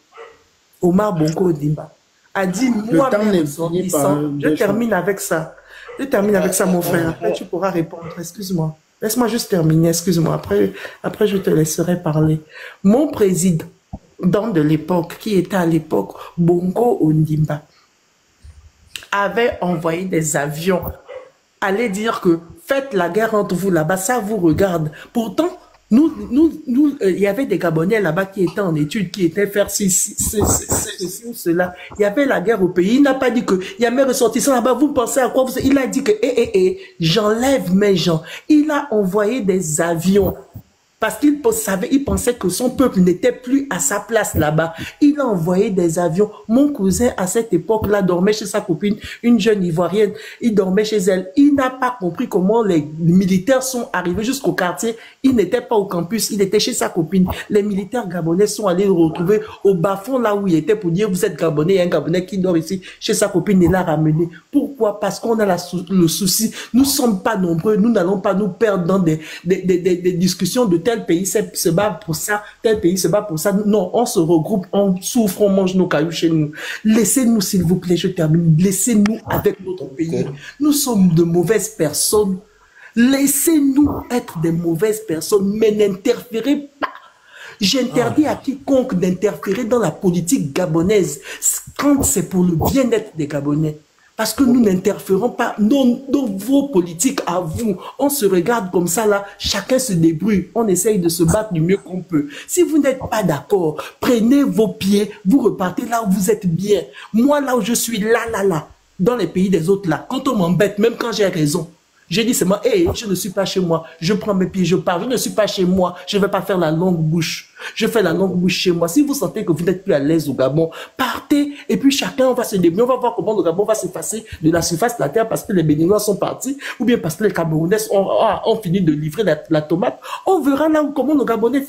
Omar Bongo Ondimba. A dit, moi-même, je termine avec ça. Je termine avec ça, mon frère. Après, tu pourras répondre. Excuse-moi. Laisse-moi juste terminer. Excuse-moi. Après, je te laisserai parler. Mon président de l'époque, qui était à l'époque Bongo Ondimba, avait envoyé des avions. Allez dire que faites la guerre entre vous là-bas, ça vous regarde. Pourtant, il y avait des Gabonais là-bas qui étaient en études, qui étaient faire ceci ou cela. Il y avait la guerre au pays. Il n'a pas dit que il y a mes ressortissants là-bas. Vous pensez à quoi? Il a dit que j'enlève mes gens. Il a envoyé des avions. Parce qu'il pensait que son peuple n'était plus à sa place là-bas. Il a envoyé des avions. Mon cousin, à cette époque-là, dormait chez sa copine, une jeune Ivoirienne. Il dormait chez elle. Il n'a pas compris comment les militaires sont arrivés jusqu'au quartier. Il n'était pas au campus, il était chez sa copine. Les militaires gabonais sont allés le retrouver au bas-fond, là où il était, pour dire, vous êtes Gabonais, il y a un Gabonais qui dort ici, chez sa copine, il l'a ramené. Pourquoi? Parce qu'on a le souci. Nous ne sommes pas nombreux, nous n'allons pas nous perdre dans des discussions de tel pays se bat pour ça, tel pays se bat pour ça. Non, on se regroupe, on souffre, on mange nos cailloux chez nous. Laissez-nous, s'il vous plaît, je termine. Laissez-nous avec notre pays. Nous sommes de mauvaises personnes. Laissez-nous être des mauvaises personnes, mais n'interférez pas. J'interdis à quiconque d'interférer dans la politique gabonaise quand c'est pour le bien-être des Gabonais. Parce que nous n'interférons pas dans vos politiques à vous. On se regarde comme ça là, chacun se débrouille. On essaye de se battre du mieux qu'on peut. Si vous n'êtes pas d'accord, prenez vos pieds, vous repartez là où vous êtes bien. Moi là où je suis, là, dans les pays des autres là, quand on m'embête, même quand j'ai raison, j'ai dit c'est moi, je ne suis pas chez moi, je prends mes pieds, je pars, je ne suis pas chez moi, je ne vais pas faire la longue bouche. Je fais la longue bouche chez moi. Si vous sentez que vous n'êtes plus à l'aise au Gabon, partez et puis chacun va se débrouiller. On va voir comment le Gabon va s'effacer de la surface de la terre parce que les Béninois sont partis ou bien parce que les Camerounais ont fini de livrer la tomate. On verra là où comment le Gabonais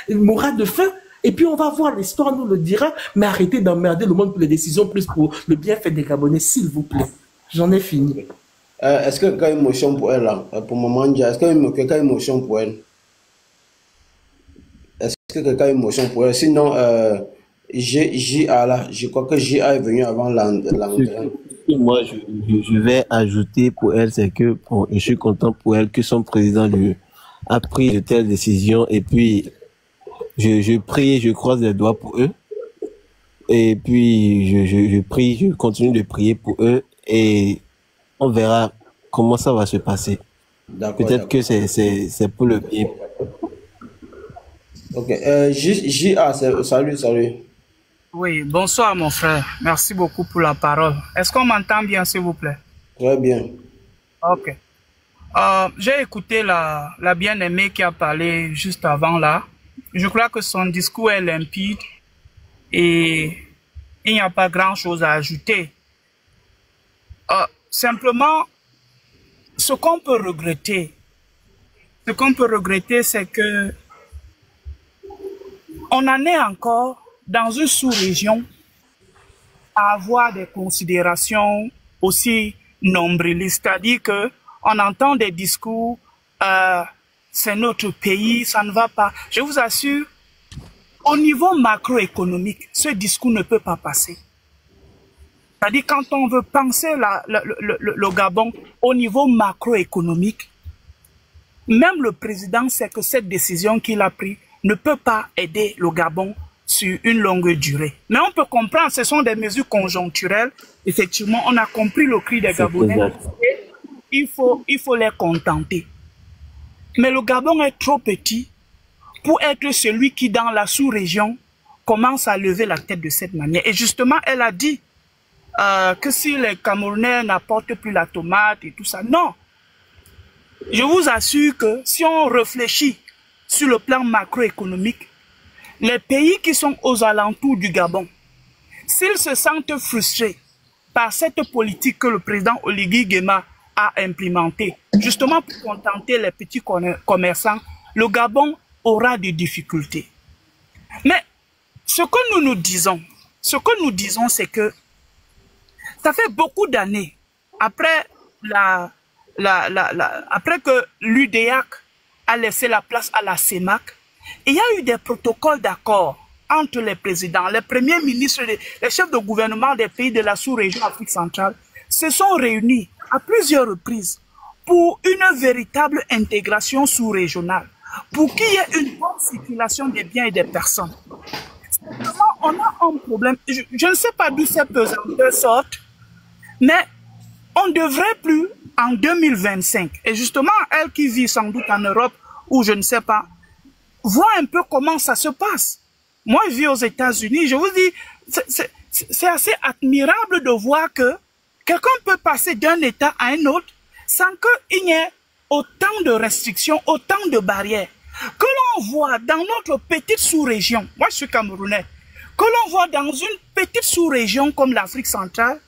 mourra de faim. Et puis on va voir, l'histoire nous le dira, mais arrêtez d'emmerder le monde pour les décisions, plus pour le bienfait des Gabonais, s'il vous plaît. J'en ai fini. Est-ce que quelqu'un a une motion pour elle là? Pour Maman Dia, est-ce que quelqu'un a une motion pour elle? Est-ce que quelqu'un a une motion pour elle? Sinon, J.A. là, je crois que J.A. est venu avant l'entrée. Moi, je vais ajouter pour elle, c'est que bon, je suis content pour elle que son président a pris de telles décisions. Et puis, je prie, je croise les doigts pour eux. Et puis, je prie, je continue de prier pour eux. Et on verra comment ça va se passer. Peut-être que c'est pour le bien. Ok. J.A., salut. Oui, bonsoir mon frère. Merci beaucoup pour la parole. Est-ce qu'on m'entend bien, s'il vous plaît? Très bien. Ok. J'ai écouté la bien-aimée qui a parlé juste avant là. Je crois que son discours est limpide et il n'y a pas grand-chose à ajouter. Simplement, ce qu'on peut regretter, ce qu'on peut regretter, c'est que on en est encore dans une sous-région à avoir des considérations aussi nombrilistes, c'est-à-dire que on entend des discours, c'est notre pays, ça ne va pas. Je vous assure, au niveau macroéconomique, ce discours ne peut pas passer. C'est-à-dire quand on veut penser le Gabon au niveau macroéconomique, même le président sait que cette décision qu'il a prise ne peut pas aider le Gabon sur une longue durée. Mais on peut comprendre, ce sont des mesures conjoncturelles. Effectivement, on a compris le cri des Gabonais. Et il faut les contenter. Mais le Gabon est trop petit pour être celui qui, dans la sous-région, commence à lever la tête de cette manière. Et justement, elle a dit que si les Camerounais n'apportent plus la tomate et tout ça, non. Je vous assure que si on réfléchit sur le plan macroéconomique, les pays qui sont aux alentours du Gabon, s'ils se sentent frustrés par cette politique que le président Oligui Nguema a implémentée, justement pour contenter les petits commerçants, le Gabon aura des difficultés. Mais ce que nous disons, c'est que ça fait beaucoup d'années, après après que l'UDEAC a laissé la place à la CEMAC, il y a eu des protocoles d'accord entre les présidents, les premiers ministres, les chefs de gouvernement des pays de la sous-région Afrique centrale se sont réunis à plusieurs reprises pour une véritable intégration sous-régionale, pour qu'il y ait une bonne circulation des biens et des personnes. Simplement, on a un problème. Je ne sais pas d'où ces pesanteurs sortent, mais on ne devrait plus, en 2025, et justement, elle qui vit sans doute en Europe, ou je ne sais pas, voir un peu comment ça se passe. Moi, je vis aux États-Unis, je vous dis, c'est assez admirable de voir que quelqu'un peut passer d'un État à un autre sans qu'il n'y ait autant de restrictions, autant de barrières. Que l'on voit dans notre petite sous-région, moi je suis Camerounais, que l'on voit dans une petite sous-région comme l'Afrique centrale,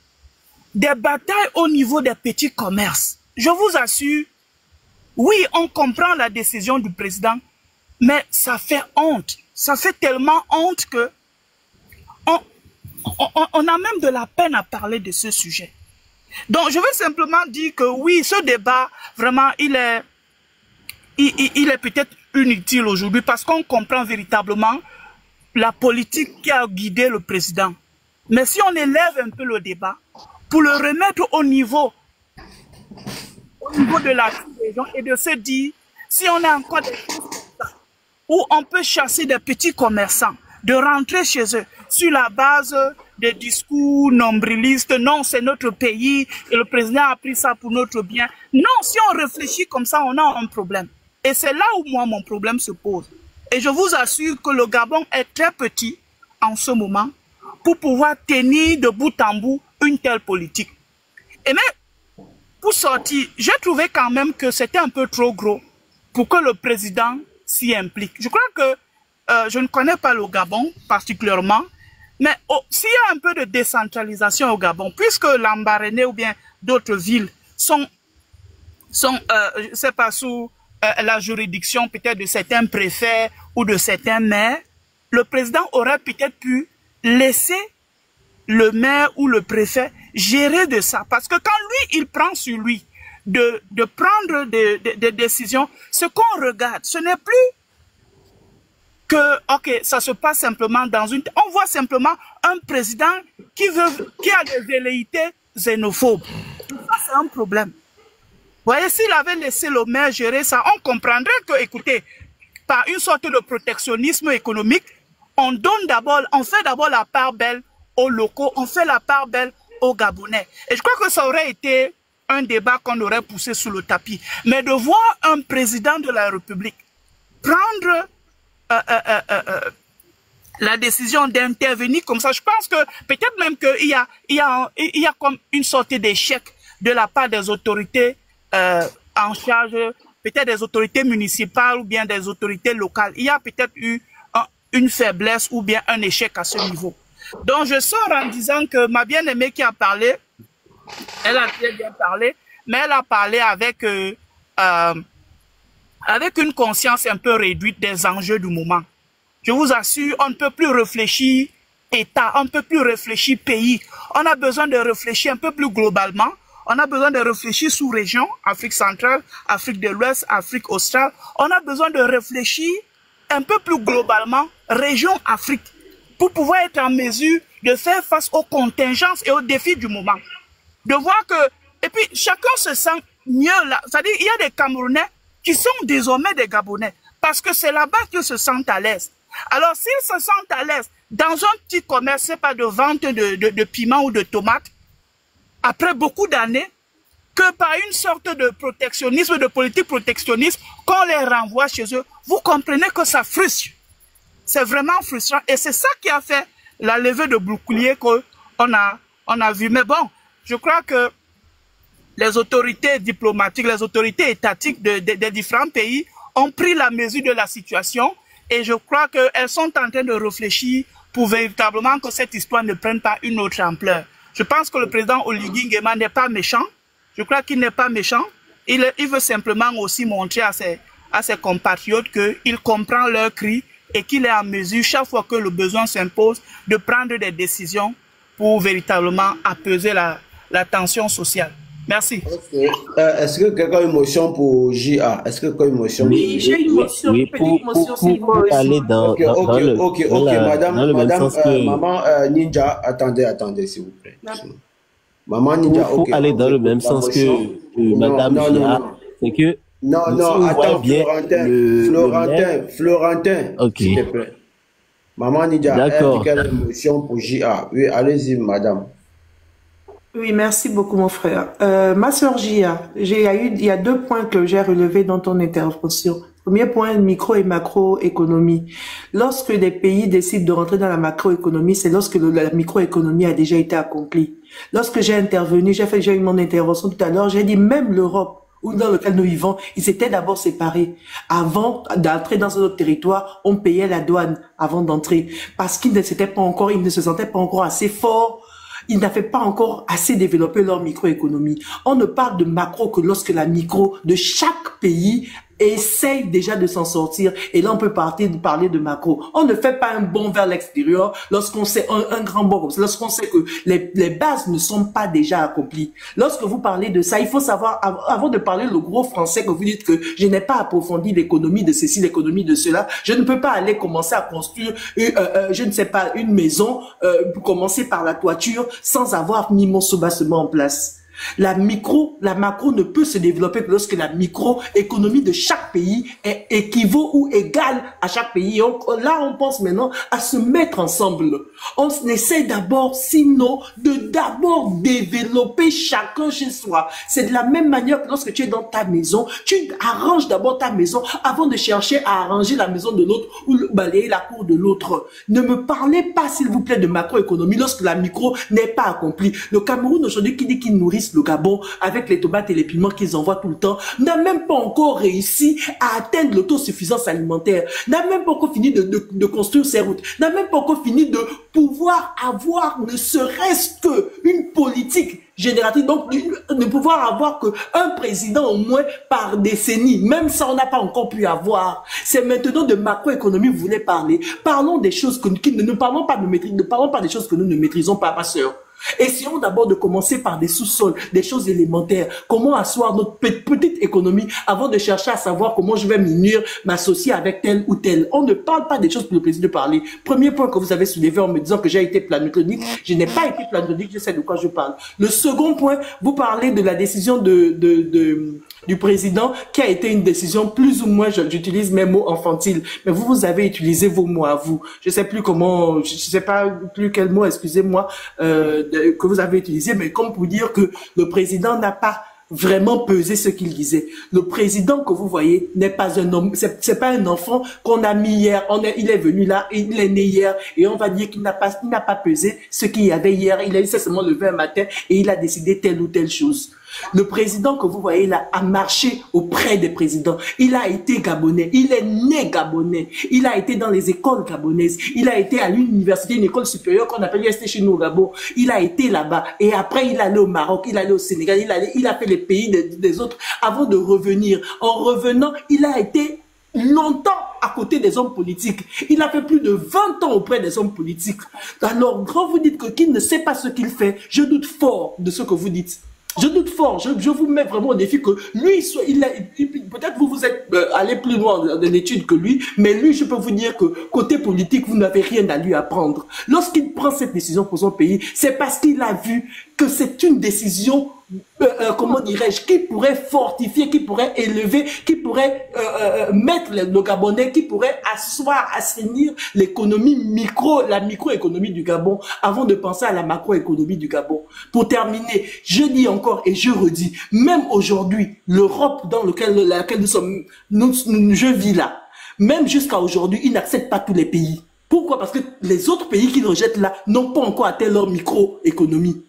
des batailles au niveau des petits commerces. Je vous assure, oui, on comprend la décision du président, mais ça fait honte. Ça fait tellement honte que on a même de la peine à parler de ce sujet. Donc, je veux simplement dire que oui, ce débat, vraiment, il est peut-être inutile aujourd'hui parce qu'on comprend véritablement la politique qui a guidé le président. Mais si on élève un peu le débat, pour le remettre au niveau de la région et de se dire, si on a encore des choses comme ça, où on peut chasser des petits commerçants, de rentrer chez eux sur la base des discours nombrilistes, non, c'est notre pays et le président a pris ça pour notre bien. Non, si on réfléchit comme ça, on a un problème. Et c'est là où moi, mon problème se pose. Et je vous assure que le Gabon est très petit en ce moment pour pouvoir tenir de bout en bout une telle politique. Et mais, pour sortir, j'ai trouvé quand même que c'était un peu trop gros pour que le président s'y implique. Je crois que je ne connais pas le Gabon particulièrement, mais s'il y a un peu de décentralisation au Gabon, puisque Lambaréné ou bien d'autres villes sont je sais pas, sous la juridiction peut-être de certains préfets ou de certains maires, le président aurait peut-être pu laisser le maire ou le préfet gérer de ça. Parce que quand lui, il prend sur lui de prendre des décisions, ce qu'on regarde, ce n'est plus que, ok, ça se passe simplement dans une... On voit simplement un président qui a des velléités xénophobes. Ça, c'est un problème. Vous voyez, s'il avait laissé le maire gérer ça, on comprendrait que, écoutez, par une sorte de protectionnisme économique, on fait d'abord la part belle aux locaux, on fait la part belle aux Gabonais. Et je crois que ça aurait été un débat qu'on aurait poussé sous le tapis. Mais de voir un président de la République prendre la décision d'intervenir comme ça, je pense que peut-être même qu'il y a comme une sorte d'échec de la part des autorités en charge, peut-être des autorités municipales ou bien des autorités locales. Il y a peut-être eu une faiblesse ou bien un échec à ce niveau. Donc je sors en disant que ma bien-aimée qui a parlé, elle a très bien parlé, mais elle a parlé avec avec une conscience un peu réduite des enjeux du moment. Je vous assure, on ne peut plus réfléchir État, on ne peut plus réfléchir pays. On a besoin de réfléchir un peu plus globalement. On a besoin de réfléchir sous région, Afrique centrale, Afrique de l'Ouest, Afrique australe. On a besoin de réfléchir un peu plus globalement, région Afrique, pour pouvoir être en mesure de faire face aux contingences et aux défis du moment. De voir que, et puis chacun se sent mieux là. C'est-à-dire, il y a des Camerounais qui sont désormais des Gabonais, parce que c'est là-bas qu'ils se sentent à l'aise. Alors, s'ils se sentent à l'aise dans un petit commerce, c'est pas de vente de piments ou de tomates, après beaucoup d'années, que par une sorte de protectionnisme, de politique protectionniste, qu'on les renvoie chez eux, vous comprenez que ça frustre. C'est vraiment frustrant. Et c'est ça qui a fait la levée de bouclier qu'on a vu. Mais bon, je crois que les autorités diplomatiques, les autorités étatiques des différents pays ont pris la mesure de la situation et je crois qu'elles sont en train de réfléchir pour véritablement que cette histoire ne prenne pas une autre ampleur. Je pense que le président Oligui Nguema n'est pas méchant. Je crois qu'il n'est pas méchant. Il veut simplement aussi montrer à ses compatriotes qu'il comprend leurs cris et qu'il est en mesure, chaque fois que le besoin s'impose, de prendre des décisions pour véritablement apaiser la tension sociale. Merci. Okay. Est-ce que quelqu'un a une motion pour JA? Est-ce que quelqu'un a une motion? Oui, j'ai une motion. Oui, pour aller dans madame, maman Ninja, attendez s'il vous plaît. Maman Ninja, pour aller dans le même sens que madame JA, c'est que non, attends, Florentin, s'il te plaît. Maman Ninja, est-ce qu'elle a une motion pour JA? Oui, allez-y, madame. Oui, merci beaucoup, mon frère. Ma sœur Gia, il y a 2 points que j'ai relevés dans ton intervention. Premier point, micro et macroéconomie. Lorsque des pays décident de rentrer dans la macroéconomie, c'est lorsque la microéconomie a déjà été accomplie. Lorsque j'ai intervenu, j'ai eu mon intervention tout à l'heure, j'ai dit même l'Europe, ou dans lequel nous vivons, ils étaient d'abord séparés. Avant d'entrer dans notre territoire, on payait la douane avant d'entrer. Parce qu'ils ne se sentaient pas encore assez forts. Ils n'avaient pas encore assez développé leur microéconomie. On ne parle de macro que lorsque la micro de chaque pays essaye déjà de s'en sortir. Et là, on peut parler de macro. On ne fait pas un bond vers l'extérieur lorsqu'on sait un grand bond comme ça, lorsqu'on sait que les bases ne sont pas déjà accomplies. Lorsque vous parlez de ça, il faut savoir, avant de parler le gros français que vous dites que je n'ai pas approfondi l'économie de ceci, l'économie de cela, je ne peux pas aller commencer à construire, je ne sais pas, une maison, commencer par la toiture sans avoir mis mon soubassement en place. La macro ne peut se développer que lorsque la microéconomie de chaque pays équivaut ou égale à chaque pays. Là, on pense maintenant à se mettre ensemble. On essaie d'abord, sinon, d'abord développer chacun chez soi. C'est de la même manière que lorsque tu es dans ta maison, tu arranges d'abord ta maison avant de chercher à arranger la maison de l'autre ou balayer la cour de l'autre. Ne me parlez pas, s'il vous plaît, de macroéconomie lorsque la micro n'est pas accomplie. Le Cameroun aujourd'hui qui dit qu'il nourrit le Gabon avec les tomates et les piments qu'ils envoient tout le temps, n'a même pas encore réussi à atteindre l'autosuffisance alimentaire, n'a même pas encore fini de construire ses routes, n'a même pas encore fini de pouvoir avoir ne serait-ce qu'une politique générative, donc de pouvoir avoir qu'un président au moins par décennie. Même ça, on n'a pas encore pu avoir. C'est maintenant de macroéconomie que vous voulez parler. Parlons des choses ne parlons pas des choses que nous ne maîtrisons pas, ma sœur. Essayons d'abord de commencer par des sous-sols, des choses élémentaires. Comment asseoir notre petite économie avant de chercher à savoir comment je vais m'associer avec tel ou tel. On ne parle pas des choses pour le plaisir de parler. Premier point que vous avez soulevé en me disant que j'ai été planotonique. Je n'ai pas été planotonique, je sais de quoi je parle. Le second point, vous parlez de la décision du président qui a été une décision plus ou moins, j'utilise mes mots infantiles, mais vous avez utilisé vos mots à vous. Je sais plus comment, je sais pas plus quel mot, excusez-moi, que vous avez utilisé, mais comme pour dire que le président n'a pas vraiment pesé ce qu'il disait. Le président que vous voyez n'est pas un homme, c'est pas un enfant qu'on a mis hier, il est venu là, il est né hier, et on va dire qu'il n'a pas pesé ce qu'il y avait hier, il s'est seulement levé un matin et il a décidé telle ou telle chose. Le président que vous voyez là a marché auprès des présidents. Il a été gabonais. Il est né gabonais. Il a été dans les écoles gabonaises. Il a été à l'université, une école supérieure qu'on appelle l'UST chez nous au Gabon. Il a été là-bas. Et après, il est allé au Maroc, il est allé au Sénégal, il a fait les pays des autres avant de revenir. En revenant, il a été longtemps à côté des hommes politiques. Il a fait plus de 20 ans auprès des hommes politiques. Alors, quand vous dites qu'il ne sait pas ce qu'il fait, je doute fort de ce que vous dites. Je doute fort, je vous mets vraiment au défi que lui, peut-être vous êtes allé plus loin dans l'étude que lui, mais lui, je peux vous dire que côté politique, vous n'avez rien à lui apprendre. Lorsqu'il prend cette décision pour son pays, c'est parce qu'il a vu que c'est une décision, comment dirais-je, qui pourrait fortifier, qui pourrait élever, qui pourrait mettre le Gabonais, qui pourrait assainir l'économie la microéconomie du Gabon, avant de penser à la macroéconomie du Gabon. Pour terminer, je dis encore et je redis, même aujourd'hui, l'Europe dans laquelle nous sommes, je vis là, même jusqu'à aujourd'hui, il n'accepte pas tous les pays. Pourquoi? Parce que les autres pays qu'ils rejettent là n'ont pas encore atteint leur microéconomie.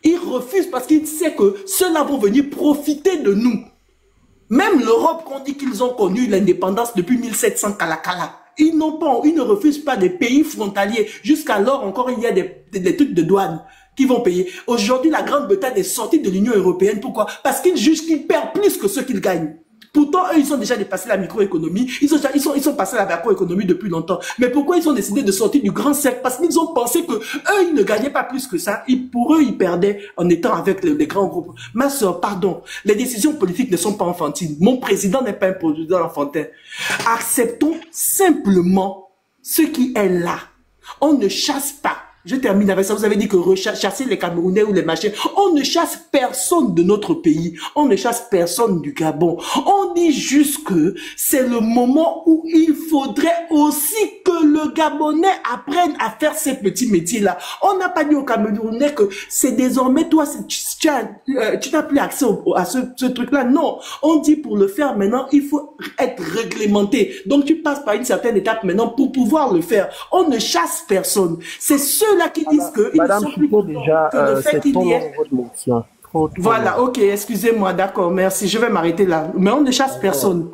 Ils refusent parce qu'ils savent que ceux-là vont venir profiter de nous. Même l'Europe, qu'on dit qu'ils ont connu l'indépendance depuis 1700 Kalakala, ils ne refusent pas des pays frontaliers. Jusqu'alors encore, il y a des trucs de douane qui vont payer. Aujourd'hui, la Grande-Bretagne est sortie de l'Union européenne. Pourquoi? Parce qu'ils jugent qu'ils perdent plus que ceux qu'ils gagnent. Pourtant, eux, ils ont déjà dépassé la microéconomie. Ils sont passés à la macroéconomie depuis longtemps. Mais pourquoi ils ont décidé de sortir du grand cercle? Parce qu'ils ont pensé que eux, ils ne gagnaient pas plus que ça. Pour eux, ils perdaient en étant avec les grands groupes. Ma soeur, pardon, les décisions politiques ne sont pas enfantines. Mon président n'est pas un président enfantin. Acceptons simplement ce qui est là. On ne chasse pas. Je termine avec ça. Vous avez dit que chasser les Camerounais ou les machins. On ne chasse personne de notre pays. On ne chasse personne du Gabon. On dit juste que c'est le moment où il faudrait aussi que le Gabonais apprenne à faire ces petits métiers-là. On n'a pas dit aux Camerounais que c'est désormais toi, tu n'as plus accès à ce truc-là. Non. On dit pour le faire maintenant, il faut être réglementé. Donc tu passes par une certaine étape maintenant pour pouvoir le faire. On ne chasse personne. C'est ceux-là qui disent qu'ils ne sont plus déjà, que le fait qu'il y ait... Voilà, ok, excusez-moi, d'accord, merci, je vais m'arrêter là. Mais on ne chasse personne.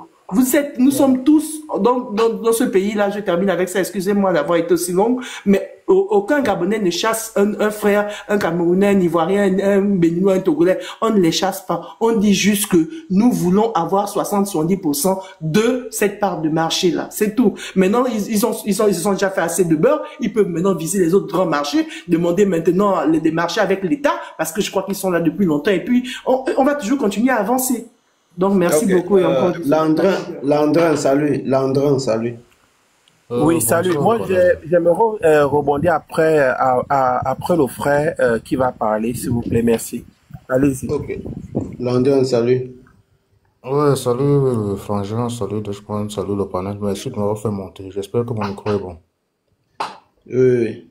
Nous sommes tous dans ce pays-là, je termine avec ça, excusez-moi d'avoir été aussi longue, mais aucun Gabonais ne chasse un frère, un Camerounais, un Ivoirien, un Béninois, un Togolais. On ne les chasse pas. On dit juste que nous voulons avoir 60-70% de cette part de marché-là. C'est tout. Maintenant, ils ont déjà fait assez de beurre. Ils peuvent maintenant viser les autres grands marchés, demander maintenant des marchés avec l'État, parce que je crois qu'ils sont là depuis longtemps. Et puis, on va toujours continuer à avancer. Donc, merci beaucoup. Et encore Landrin, salut. Landrin, salut. Oui, salut. Moi, j'aimerais rebondir après le frère qui va parler, s'il vous plaît. Merci. Allez-y. Ok. Landrin, salut. Ouais, salut Frangin, salut Deshman, salut le panel. Merci de m'avoir fait monter. J'espère que mon micro est bon. Oui.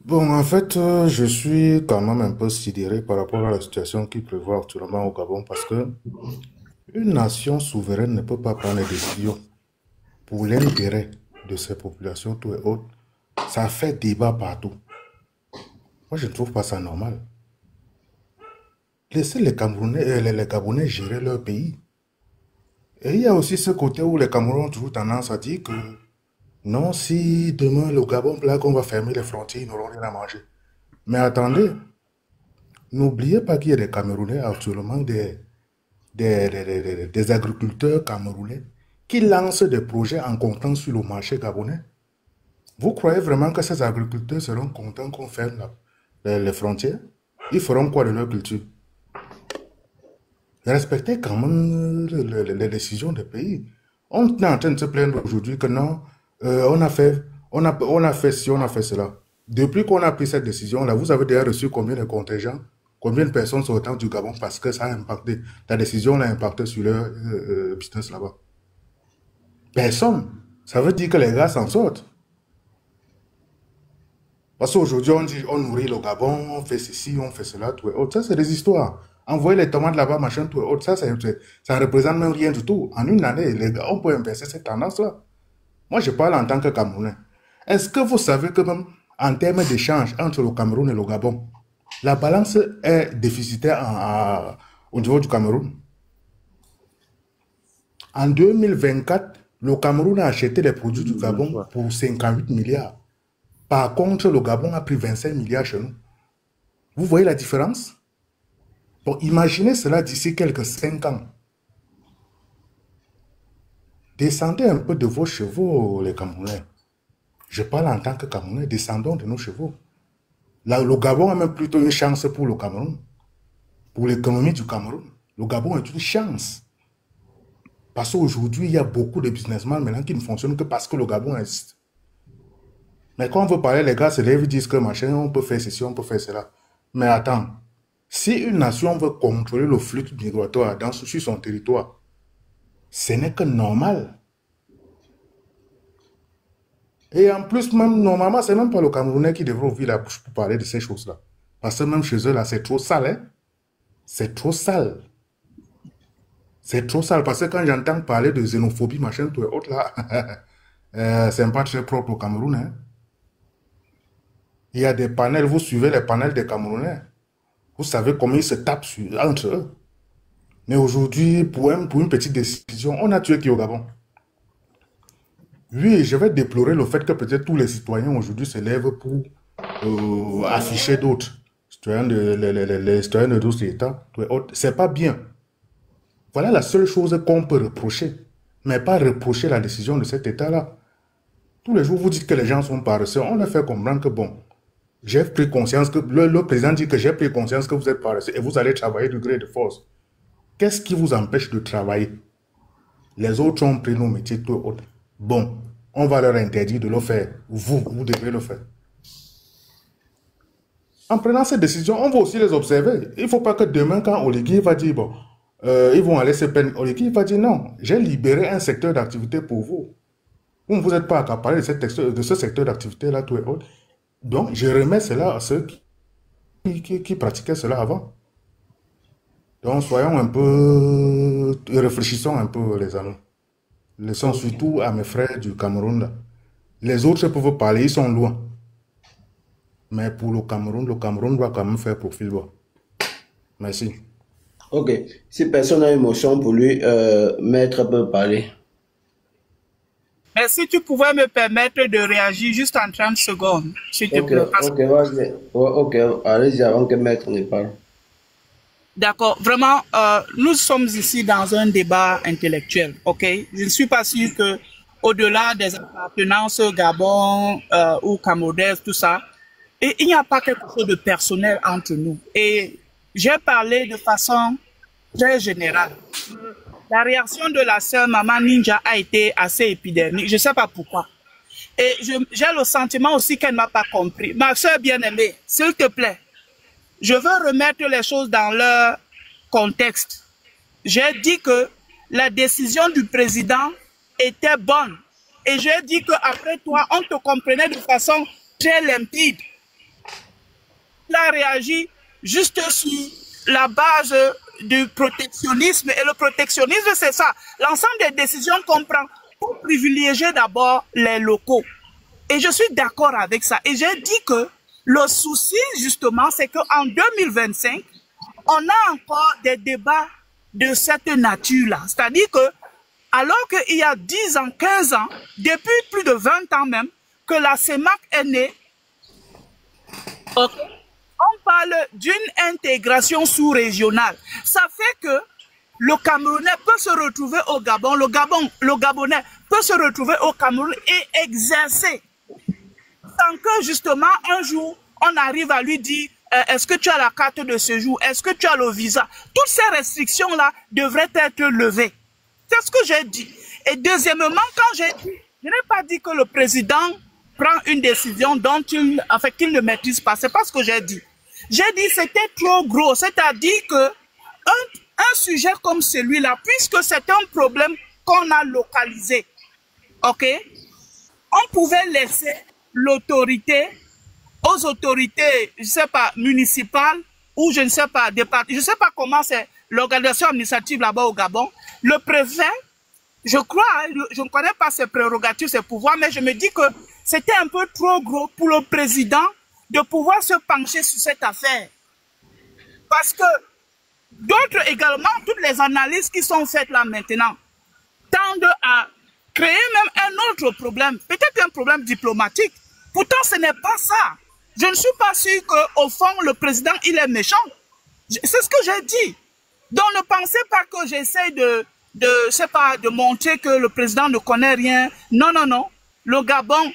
Bon, en fait, je suis quand même un peu sidéré par rapport à la situation qui prévoit actuellement au Gabon parce que une nation souveraine ne peut pas prendre des décisions pour l'intérêt de ses populations, tout et autres. Ça fait débat partout. Moi, je ne trouve pas ça normal. Laissez les Gabonais gérer leur pays. Et il y a aussi ce côté où les Camerounais ont toujours tendance à dire que non, si demain le Gabon là qu'on va fermer les frontières, ils n'auront rien à manger. Mais attendez, n'oubliez pas qu'il y a des Camerounais actuellement, des agriculteurs camerounais qui lancent des projets en comptant sur le marché gabonais. Vous croyez vraiment que ces agriculteurs seront contents qu'on ferme les frontières? Ils feront quoi de leur culture? Respectez quand même les décisions des pays. On est en train de se plaindre aujourd'hui que non, on a fait ci, on a fait cela. Depuis qu'on a pris cette décision-là, vous avez déjà reçu combien de contingents, combien de personnes sortant du Gabon parce que ça a impacté, la décision a impacté sur leur business là-bas. Personne. Ça veut dire que les gars s'en sortent. Parce qu'aujourd'hui, on dit, on nourrit le Gabon, on fait ceci, on fait cela, tout et autres. Ça, c'est des histoires. Envoyer les tomates là-bas, machin, tout et autres, ça ne représente même rien du tout. En une année, les gars, on peut inverser cette tendance-là. Moi, je parle en tant que Camerounais. Est-ce que vous savez que même en termes d'échange entre le Cameroun et le Gabon, La balance est déficitaire au niveau du Cameroun. En 2024, le Cameroun a acheté les produits du Gabon pour 58 milliards. Par contre, le Gabon a pris 25 milliards chez nous. Vous voyez la différence? Bon, imaginez cela d'ici quelques 5 ans. Descendez un peu de vos chevaux, les Camerounais. Je parle en tant que Camerounais, descendons de nos chevaux. Là, le Gabon a même plutôt une chance pour le Cameroun. Pour l'économie du Cameroun. Le Gabon est une chance. Parce qu'aujourd'hui, il y a beaucoup de businessmen maintenant qui ne fonctionnent que parce que le Gabon existe. Mais quand on veut parler, les gars se lèvent et disent que machin, on peut faire ceci, on peut faire cela. Mais attends, si une nation veut contrôler le flux migratoire sur son territoire, ce n'est que normal. Et en plus, même normalement, c'est même pas le Camerounais qui devrait ouvrir la bouche pour parler de ces choses-là. Parce que même chez eux, là, c'est trop sale. Hein? C'est trop sale. C'est trop sale. Parce que quand j'entends parler de xénophobie, machin, tout et autres, là, c'est pas très propre au Cameroun. Hein? Il y a des panels, vous suivez les panels des Camerounais. Vous savez comment ils se tapent entre eux. Mais aujourd'hui, pour une petite décision, on a tué qui au Gabon? Oui, je vais déplorer le fait que peut-être tous les citoyens aujourd'hui se lèvent pour afficher d'autres. Les citoyens de d'autres États. C'est pas bien. Voilà la seule chose qu'on peut reprocher. Mais pas reprocher la décision de cet État-là. Tous les jours, vous dites que les gens sont paresseux. On leur fait comprendre que bon, j'ai pris conscience que le président dit que j'ai pris conscience que vous êtes paresseux et vous allez travailler de gré de force. Qu'est-ce qui vous empêche de travailler? Les autres ont pris nos métiers, tout autres. Bon, on va leur interdire de le faire. Vous devez le faire. En prenant cette décision, on va aussi les observer. Il ne faut pas que demain, quand Oligui va dire, bon, ils vont aller se peindre, Oligui va dire, non, j'ai libéré un secteur d'activité pour vous. Vous n'êtes pas accaparé de ce secteur d'activité-là, tout et autres. Donc, je remets cela à ceux qui pratiquaient cela avant. Donc, soyons un peu, réfléchissons un peu, les amis. Laissons surtout à mes frères du Cameroun. Là. Les autres peuvent parler, ils sont loin. Mais pour le Cameroun doit quand même faire profil bas. Merci. Ok. Si personne n'a émotion pour lui, Maître peut parler. Mais si tu pouvais me permettre de réagir juste en 30 secondes, s'il te plaît. Ok, vas-y. Ok, allez-y avant que Maître ne parle. D'accord. Vraiment, nous sommes ici dans un débat intellectuel, ok? Je ne suis pas sûr que, au-delà des appartenances au Gabon ou Camerounaises, tout ça, et il n'y a pas quelque chose de personnel entre nous. Et j'ai parlé de façon très générale. La réaction de la sœur Maman Ninja a été assez épidermique. Je ne sais pas pourquoi. Et j'ai le sentiment aussi qu'elle ne m'a pas compris. Ma sœur bien-aimée, s'il te plaît, je veux remettre les choses dans leur contexte. J'ai dit que la décision du président était bonne. Et j'ai dit qu'après toi, on te comprenait de façon très limpide. Il a réagi juste sur la base du protectionnisme. Et le protectionnisme, c'est ça. L'ensemble des décisions qu'on prend pour privilégier d'abord les locaux. Et je suis d'accord avec ça. Et j'ai dit que le souci, justement, c'est qu'en 2025, on a encore des débats de cette nature-là. C'est-à-dire que, alors qu'il y a 10 ans, 15 ans, depuis plus de 20 ans même, que la CEMAC est née, on parle d'une intégration sous-régionale. Ça fait que le Camerounais peut se retrouver au Gabon, le Gabonais peut se retrouver au Cameroun et exercer. Sans que, justement, un jour, on arrive à lui dire est-ce que tu as la carte de séjour, est-ce que tu as le visa. Toutes ces restrictions-là devraient être levées. C'est ce que j'ai dit. Et deuxièmement, quand j'ai dit, je n'ai pas dit que le président prend une décision dont qu'il ne maîtrise pas. C'est pas ce que j'ai dit. J'ai dit c'était trop gros. C'est-à-dire que un sujet comme celui-là, puisque c'est un problème qu'on a localisé, ok, on pouvait laisser l'autorité aux autorités, je ne sais pas, municipales ou je ne sais pas, départementales. Je ne sais pas comment c'est l'organisation administrative là-bas au Gabon. Le préfet, je crois, je ne connais pas ses prérogatives, ses pouvoirs, mais je me dis que c'était un peu trop gros pour le président de pouvoir se pencher sur cette affaire. Parce que d'autres également, toutes les analyses qui sont faites là maintenant, tendent à créer même un autre problème, peut-être un problème diplomatique. Pourtant, ce n'est pas ça. Je ne suis pas sûr qu'au fond, le président, il est méchant. C'est ce que j'ai dit. Donc, ne pensez pas que j'essaie je sais pas, de montrer que le président ne connaît rien. Non, non, non. Le Gabon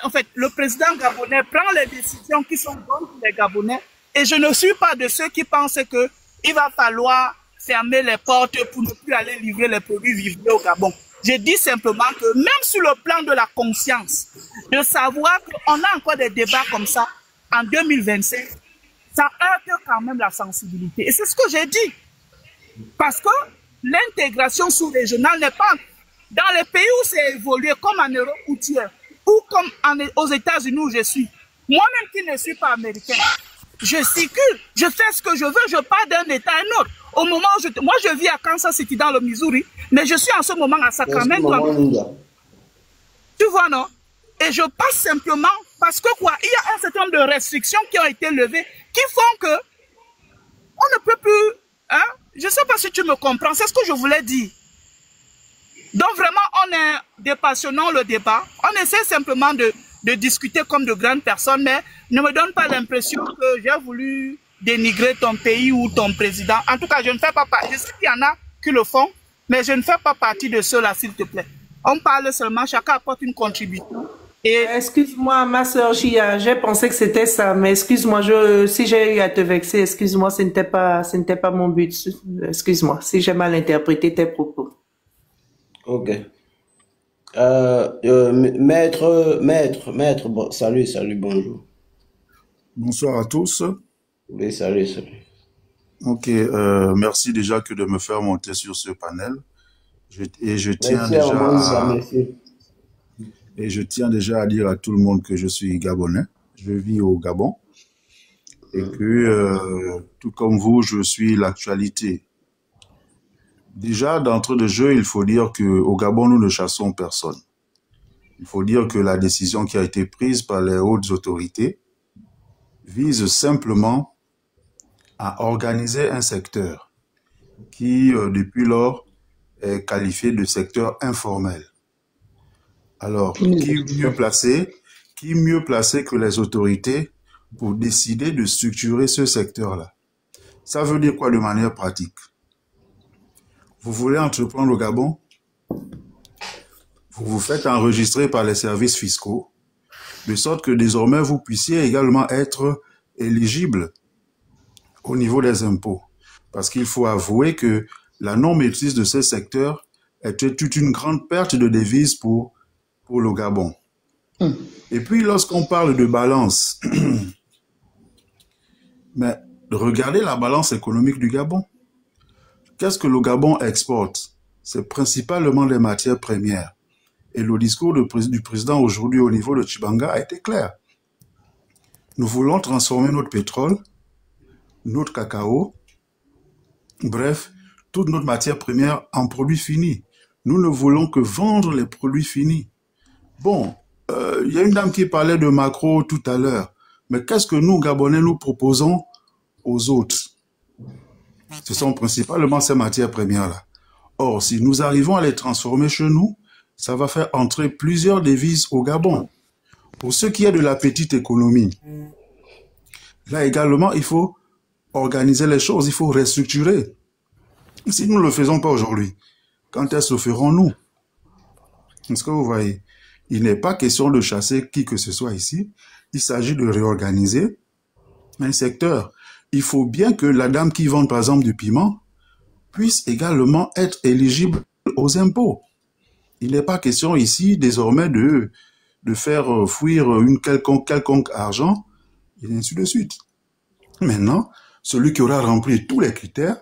en fait, le président gabonais prend les décisions qui sont bonnes pour les Gabonais. Et je ne suis pas de ceux qui pensent qu'il va falloir fermer les portes pour ne plus aller livrer les produits vivriers au Gabon. Je dis simplement que même sur le plan de la conscience, de savoir qu'on a encore des débats comme ça en 2025, ça heurte quand même la sensibilité. Et c'est ce que j'ai dit. Parce que l'intégration sous-régionale n'est pas dans les pays où c'est évolué, comme en Europe ou tiers, ou comme aux États-Unis où je suis. Moi-même qui ne suis pas américain, je circule, je fais ce que je veux, je pars d'un État à un autre. Au moment où moi je vis à Kansas City dans le Missouri, mais je suis en ce moment à Sacramento. Tu vois, non? Et je passe simplement parce que quoi, il y a un certain nombre de restrictions qui ont été levées qui font que on ne peut plus, hein? Je ne sais pas si tu me comprends, c'est ce que je voulais dire. Donc vraiment, on est dépassionnant le débat. On essaie simplement de discuter comme de grandes personnes, mais ne me donne pas l'impression que j'ai voulu dénigrer ton pays ou ton président. En tout cas, je ne fais pas partie. Je sais qu'il y en a qui le font, mais je ne fais pas partie de ceux-là, s'il te plaît. On parle seulement, chacun apporte une contribution. Et... Excuse-moi, ma soeur Gia, j'ai pensé que c'était ça, mais excuse-moi, si j'ai eu à te vexer, excuse-moi, ce n'était pas mon but. Excuse-moi, si j'ai mal interprété tes propos. Ok. Maître, bon, salut, bonjour. Bonsoir à tous. Oui, salut. Ok, merci déjà de me faire monter sur ce panel. Je tiens déjà à dire à tout le monde que je suis gabonais. Je vis au Gabon. Et que, tout comme vous, je suis l'actualité. Déjà, d'entrée de jeu, il faut dire qu'au Gabon, nous ne chassons personne. Il faut dire que la décision qui a été prise par les hautes autorités vise simplement à organiser un secteur qui, depuis lors, est qualifié de secteur informel. Alors, qui mieux placé que les autorités pour décider de structurer ce secteur-là? Ça veut dire quoi de manière pratique? Vous voulez entreprendre au Gabon? Vous vous faites enregistrer par les services fiscaux, de sorte que désormais vous puissiez également être éligible au niveau des impôts. Parce qu'il faut avouer que la non-maîtrise de ce secteur était toute une grande perte de devises pour le Gabon. Et puis lorsqu'on parle de balance, mais regardez la balance économique du Gabon. Qu'est-ce que le Gabon exporte? C'est principalement les matières premières. Et le discours du président aujourd'hui au niveau de Tchibanga a été clair. Nous voulons transformer notre pétrole, notre cacao, bref, toute notre matière première en produits finis. Nous ne voulons que vendre les produits finis. Bon, il y a une dame qui parlait de macro tout à l'heure. Mais qu'est-ce que nous, Gabonais, nous proposons aux autres? Ce sont principalement ces matières premières-là. Or, si nous arrivons à les transformer chez nous, ça va faire entrer plusieurs devises au Gabon. Pour ce qui est de la petite économie, là également, il faut organiser les choses, il faut restructurer. Si nous ne le faisons pas aujourd'hui, quand est-ce que ferons-nous? Est-ce que vous voyez? Il n'est pas question de chasser qui que ce soit ici. Il s'agit de réorganiser un secteur. Il faut bien que la dame qui vend par exemple du piment puisse également être éligible aux impôts. Il n'est pas question ici désormais de faire fuir quelconque argent et ainsi de suite. Maintenant, celui qui aura rempli tous les critères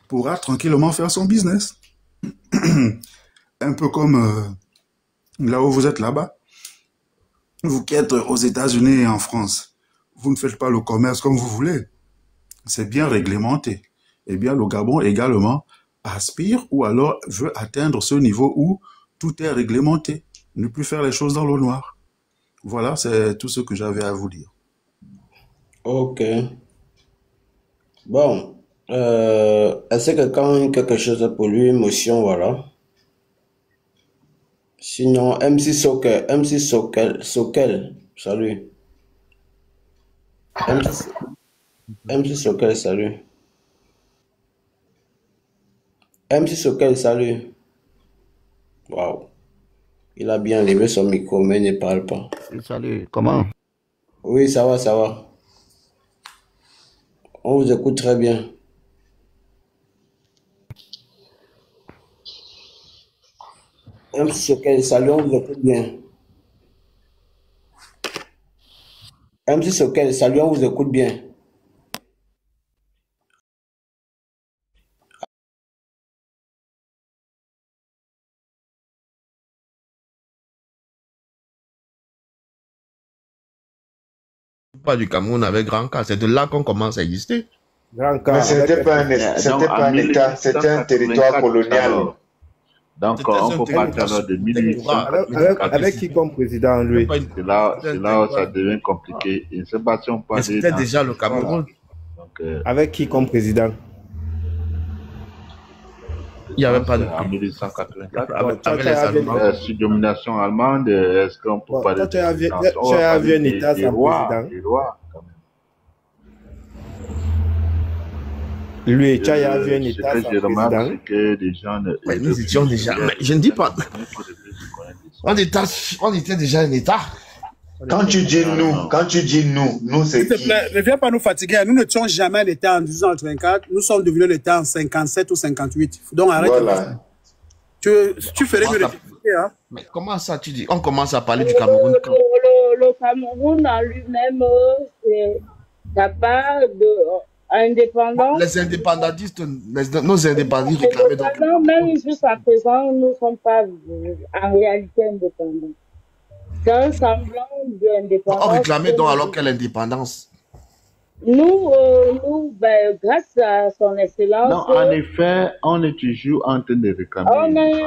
pourra tranquillement faire son business. Un peu comme là où vous êtes là-bas. Vous qui êtes aux États-Unis et en France, vous ne faites pas le commerce comme vous voulez. C'est bien réglementé. Eh bien, le Gabon également aspire ou alors veut atteindre ce niveau où tout est réglementé. Ne plus faire les choses dans le noir. Voilà, c'est tout ce que j'avais à vous dire. Ok. Bon, est-ce que quand quelque chose pour lui, émotion, voilà. Sinon, MC Sokel, salut. MC Sokel, salut. MC Sokel, salut. Waouh. Il a bien levé son micro, mais il ne parle pas. Salut, comment? Oui, ça va, ça va. On vous écoute très bien. MC Sokel, salut, on vous écoute bien. MC Sokel, salut, on vous écoute bien. Pas du Cameroun avec Grand K, c'est de là qu'on commence à exister. Mais ce n'était pas un État, c'était un territoire colonial. Donc, on peut partir alors de 1800. Avec qui comme président, lui? C'est là où ça devient compliqué. Je ne sais pas si on peut. C'était déjà le Cameroun. Donc, avec qui comme président? Il n'y avait pas de. En 1884. Avec les Allemands. Sous domination allemande, est-ce qu'on peut parler de. Tu as vu un État sans président? Lui, tu as vu un État sans président? C'est que des gens. Nous étions déjà. Mais je ne dis pas. On était déjà un État. Quand tu dis nous, c'est qui? S'il te plaît, ne viens pas nous fatiguer. Nous n'étions jamais l'État en 1824. Nous sommes devenus l'État en 57 ou 58. Donc arrête. Voilà. Tu ferais mieux l'expliquer. Hein? Mais comment ça, tu dis? On commence à parler du Cameroun quand? Le Cameroun en lui-même, n'a pas d'indépendance. Les indépendantistes, nos indépendantistes réclamaient donc. Non, même jusqu'à présent, nous ne sommes pas en réalité indépendants. C'est un semblant d'indépendance. On réclamait donc alors quelle indépendance? Nous, grâce à son excellence. Non, en effet, on est toujours en train de réclamer. On est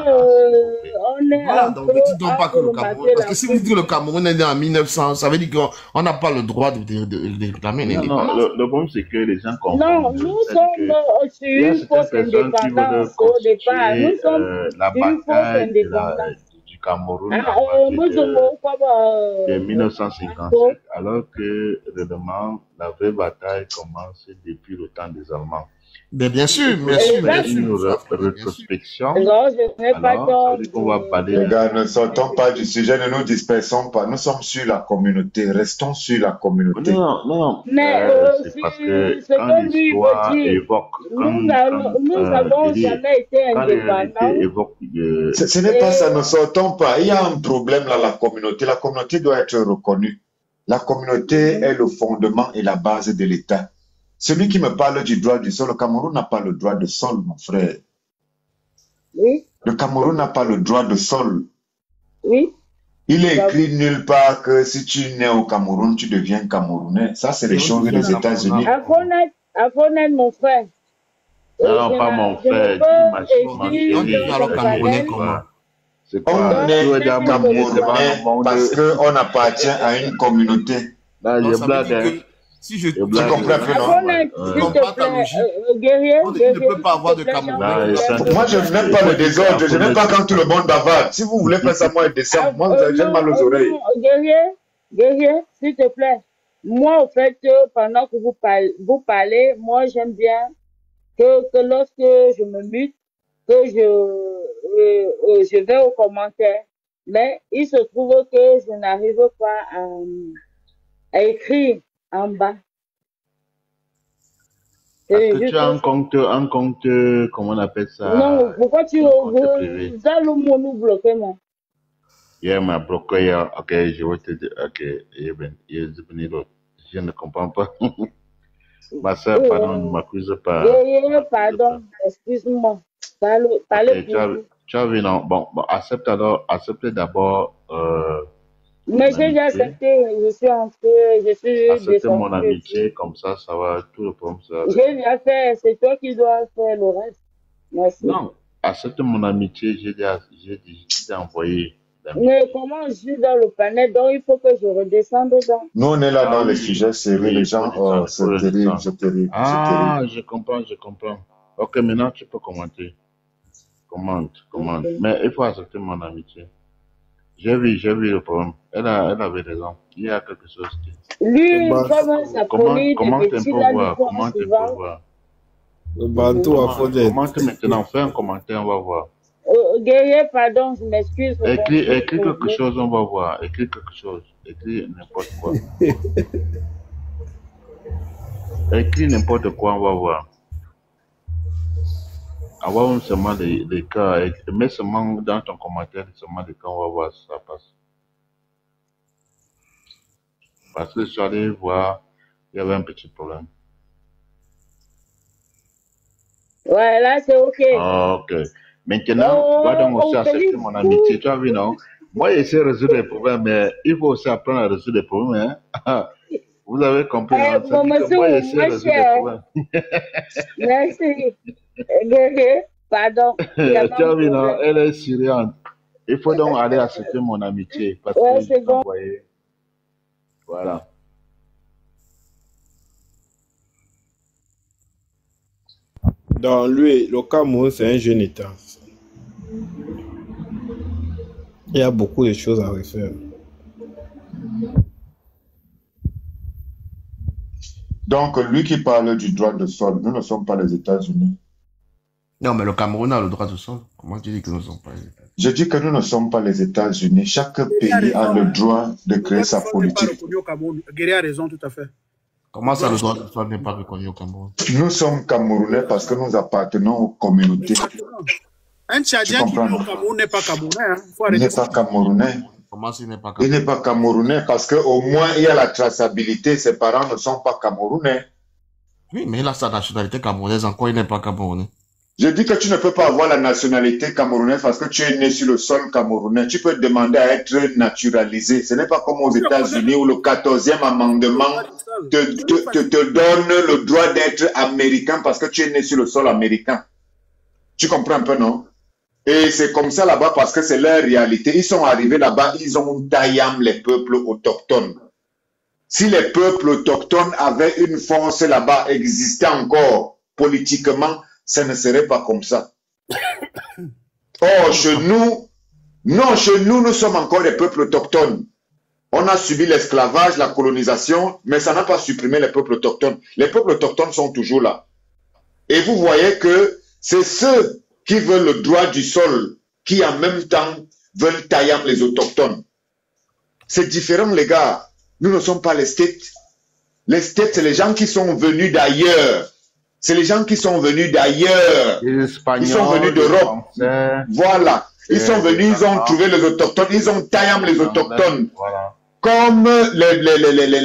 voilà, donc ne dites donc pas que le Cameroun. Parce que si vous dites que le Cameroun est né en 1900, ça veut dire qu'on n'a pas le droit de réclamer une indépendance. Non, le problème, c'est que les gens comprennent. Non, nous sommes sur une fausse indépendance au départ. Nous sommes sur une fausse indépendance. Cameroun de 1957, alors que réellement la vraie bataille commence depuis le temps des Allemands. Mais bien sûr, une rétrospection. Non, je n'ai pas tort. On va parler. Les gars, ne sortons pas du sujet, ne nous dispersons pas. Nous sommes sur la communauté, restons sur la communauté. Non. Mais c'est parce que quand l'histoire évoque, nous n'avons jamais été indépendants. Ce n'est pas ça, ne sortons pas. Il y a un problème là, la communauté. La communauté doit être reconnue. La communauté est le fondement et la base de l'État. Celui qui me parle du droit du sol, le Cameroun n'a pas le droit de sol, mon frère. Oui. Le Cameroun n'a pas le droit de sol. Oui. Il est écrit nulle part que si tu nais au Cameroun, tu deviens Camerounais. Ça, c'est les choses des États-Unis. À connaître mon frère. Non, pas mon frère. On est alors Camerounais comment? On est Camerounais parce qu'on appartient à une communauté. Là, je blague. Si je comprends guerrier, on ne peut pas avoir de Camerounais. Moi, je n'aime pas le désordre. Je n'aime pas quand tout le monde bavarde. Si vous voulez faire ça, moi, descendre. Moi, j'ai mal aux oreilles. Guerrier, s'il te plaît. Moi, au fait, pendant que vous parlez, moi, j'aime bien que lorsque je me mute, que je vais aux commentaires. Mais il se trouve que je n'arrive pas à écrire en bas. Que tu as un compte, comment on appelle ça? Non, pourquoi tu as le mot nous bloquer, moi? Il m'a bloqué, ok, je vais te dire, ok, je ne comprends pas. Ma soeur, pardon, ne m'accuse pas. Pardon, excuse-moi. Parlez tu as vu, non? Bon, accepte d'abord. Mais j'ai déjà accepté, je suis entré, je suis accepte mon amitié, comme ça va, tout le problème ça. J'ai déjà fait, c'est toi qui dois faire le reste. Merci. Non, accepte mon amitié, j'ai envoyé Mais comment je suis dans le panel, donc il faut que je redescende dedans. Nous, on est là dans les sujets sérieux, les gens, oh, c'est terrible, c'est terrible. Ah, je comprends. Ok, maintenant tu peux commenter. Commente. Mais il faut accepter mon amitié. J'ai vu le problème. Elle avait raison. Il y a quelque chose qui... Lui, comme sa police, comment tu peux voir? Le Bantou a fondé. Comment maintenant? Fais un commentaire, on va voir. Guerrier, pardon, je m'excuse. Écris quelque chose, on va voir. Écris quelque chose. Écris n'importe quoi. Écris n'importe quoi, on va voir. Avoir seulement des cas. Mets seulement dans ton commentaire seulement des cas, on va voir si ça passe. Parce que je suis allé voir, il y avait un petit problème. Ouais, là c'est ok. Ok. Maintenant, tu vas donc aussi accepter mon amitié. Tu as vu, non? Moi, j'essaie de résoudre les problèmes, mais il faut aussi apprendre à résoudre les problèmes. Hein? Vous avez compris, hein? Moi, j'essaie de résoudre les problèmes. Merci. Pardon. Tu as vu, non? Elle est syrienne. Il faut donc aller accepter mon amitié. Parce que c'est bon. Voilà. Dans lui, le Cameroun, c'est un jeune État. Il y a beaucoup de choses à refaire. Donc, lui qui parle du droit de sol, nous ne sommes pas les États-Unis. Non, mais le Cameroun a le droit de sol. Comment tu dis que nous ne sommes pas les États-Unis? Je dis que nous ne sommes pas les États-Unis. Chaque pays a le droit de créer sa politique. Guerrier a raison, tout à fait. Comment ça, le droit de sol n'est pas reconnu au Cameroun? Nous sommes Camerounais parce que nous appartenons aux communautés. Un Tchadien qui vit au Cameroun n'est pas Camerounais. Hein. Il n'est pas Camerounais. Comment s'il n'est pas Camerounais? Il n'est pas Camerounais parce qu'au moins il y a la traçabilité. Ses parents ne sont pas Camerounais. Oui, mais il a sa nationalité camerounaise. Encore, il n'est pas Camerounais. Je dis que tu ne peux pas avoir la nationalité camerounaise parce que tu es né sur le sol camerounais. Tu peux demander à être naturalisé. Ce n'est pas comme aux États-Unis où le 14e amendement te donne le droit d'être américain parce que tu es né sur le sol américain. Tu comprends un peu, non? Et c'est comme ça là-bas parce que c'est leur réalité. Ils sont arrivés là-bas, ils ont taillé les peuples autochtones. Si les peuples autochtones avaient une force là-bas, existait encore politiquement, ça ne serait pas comme ça. Or, chez nous, nous sommes encore des peuples autochtones. On a subi l'esclavage, la colonisation, mais ça n'a pas supprimé les peuples autochtones. Les peuples autochtones sont toujours là. Et vous voyez que c'est ceux qui veulent le droit du sol qui en même temps veulent tailler les autochtones. C'est différent, les gars. Nous ne sommes pas les States. Les States, c'est les gens qui sont venus d'ailleurs. C'est les gens qui sont venus d'ailleurs. Ils sont venus d'Europe. Voilà. Ils sont venus, ils ont trouvé les autochtones, ils ont taillé les autochtones. Voilà. Comme les